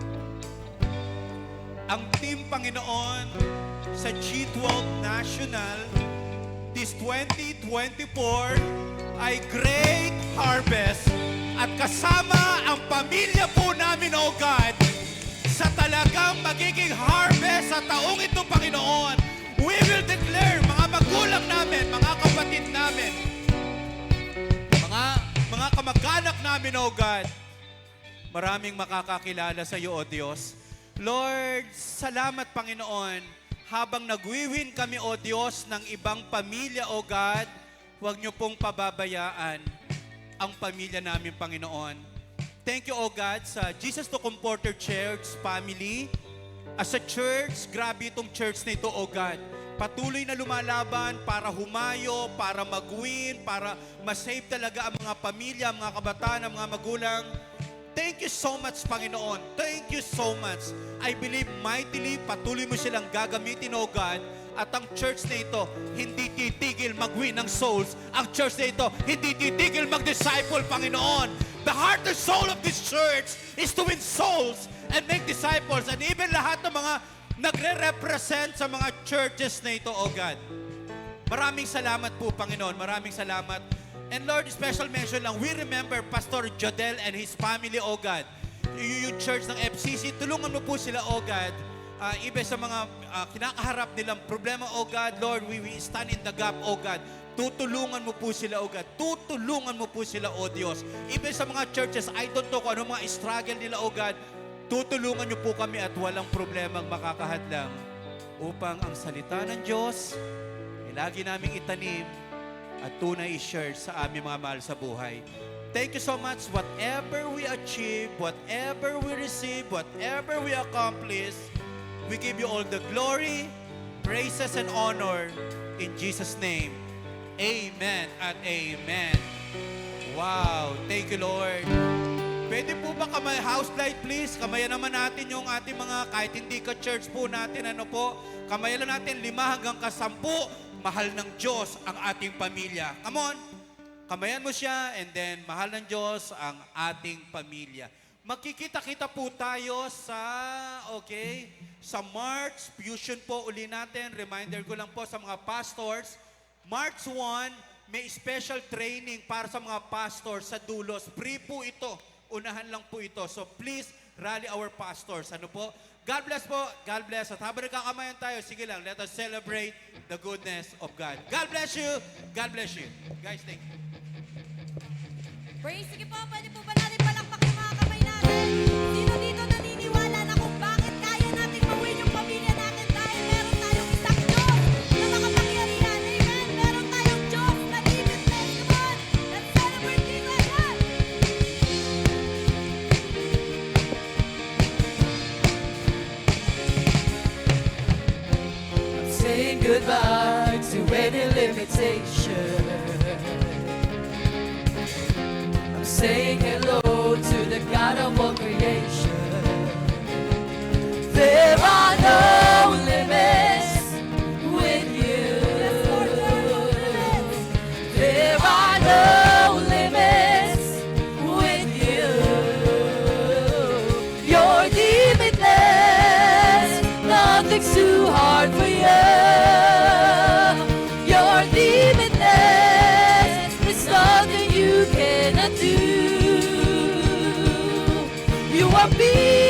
Ang team, Panginoon, sa G12 National, this 2024 ay great harvest. At kasama ang pamilya po namin, O God, sa talagang magiging harvest sa taong ito, Panginoon. We will declare, mga magulang namin, mga kapatid namin, mga kamag-anak namin, O God, maraming makakakilala sa iyo, O Diyos. Lord, salamat, Panginoon, habang nagwiwin kami, O Diyos, ng ibang pamilya, O God, huwag niyo pong pababayaan ang pamilya namin, Panginoon. Thank you, O God, sa Jesus to Comforter Church family. As a church, grabe itong church na ito, O God. Patuloy na lumalaban para humayo, para mag-win, para masave talaga ang mga pamilya, ang mga kabataan, ang mga magulang. Thank you so much, Panginoon. Thank you so much. I believe mightily, patuloy mo silang gagamitin, O God. At ang church na ito, hindi titigil mag-win ng souls. Ang church na ito, hindi titigil mag-disciple, Panginoon. The heart and soul of this church is to win souls and make disciples. And even lahat ng mga nagre-represent sa mga churches na ito, O God. Maraming salamat po, Panginoon. Maraming salamat. And Lord, special mention lang, we remember Pastor Jodel and his family, O God. Yung church ng FCC, tulungan mo po sila, O God. Iba sa mga kinakaharap nilang problema, O God. Lord, we stand in the gap, O God. Tutulungan mo po sila, O God. Tutulungan mo po sila, O Diyos. Even sa mga churches, I don't know kung ano mga struggle nila, O God. Tutulungan niyo po kami at walang problemang makakahadlang upang ang salita ng Diyos ay lagi naming itanim at tunay i-share sa aming mga mahal sa buhay. Thank you so much. Whatever we achieve, whatever we receive, whatever we accomplish, we give you all the glory, praises, and honor in Jesus' name. Amen and amen. Wow. Thank you, Lord. Pwede po ba kamay house light, please? Kamayan naman natin yung ating mga, kahit hindi ka church po natin, kamayan lang natin 5 hanggang 10. Mahal ng Diyos ang ating pamilya. Come on. Kamayan mo siya, and then mahal ng Diyos ang ating pamilya. Magkikita-kita po tayo sa March Fusion po uli natin. Reminder ko lang po sa mga pastors, March 1, may special training para sa mga pastors sa Dulos. Free po ito. Unahan lang po ito. So please, rally our pastors. God bless po. God bless. At habang nagkakamayan tayo, sige lang, let us celebrate the goodness of God. God bless you. God bless you. Guys, thank you. Praise, sige po, pwede po ba natin palakpakin yung mga kamay natin? Sino dito naniniwala na kung bakit kaya natin mawin yung pamilya natin dahil meron tayong isang Diyos na makapangyarihan? Amen? Meron tayong Diyos na limitless. Come on, let's celebrate King Lion! I'm saying goodbye to any limitation. I'm saying hello to the God of all creation. There are no limits with you. There are no limits with you. You're limitless. Nothing's too hard for you. You're limitless. There's nothing you cannot do. You are big.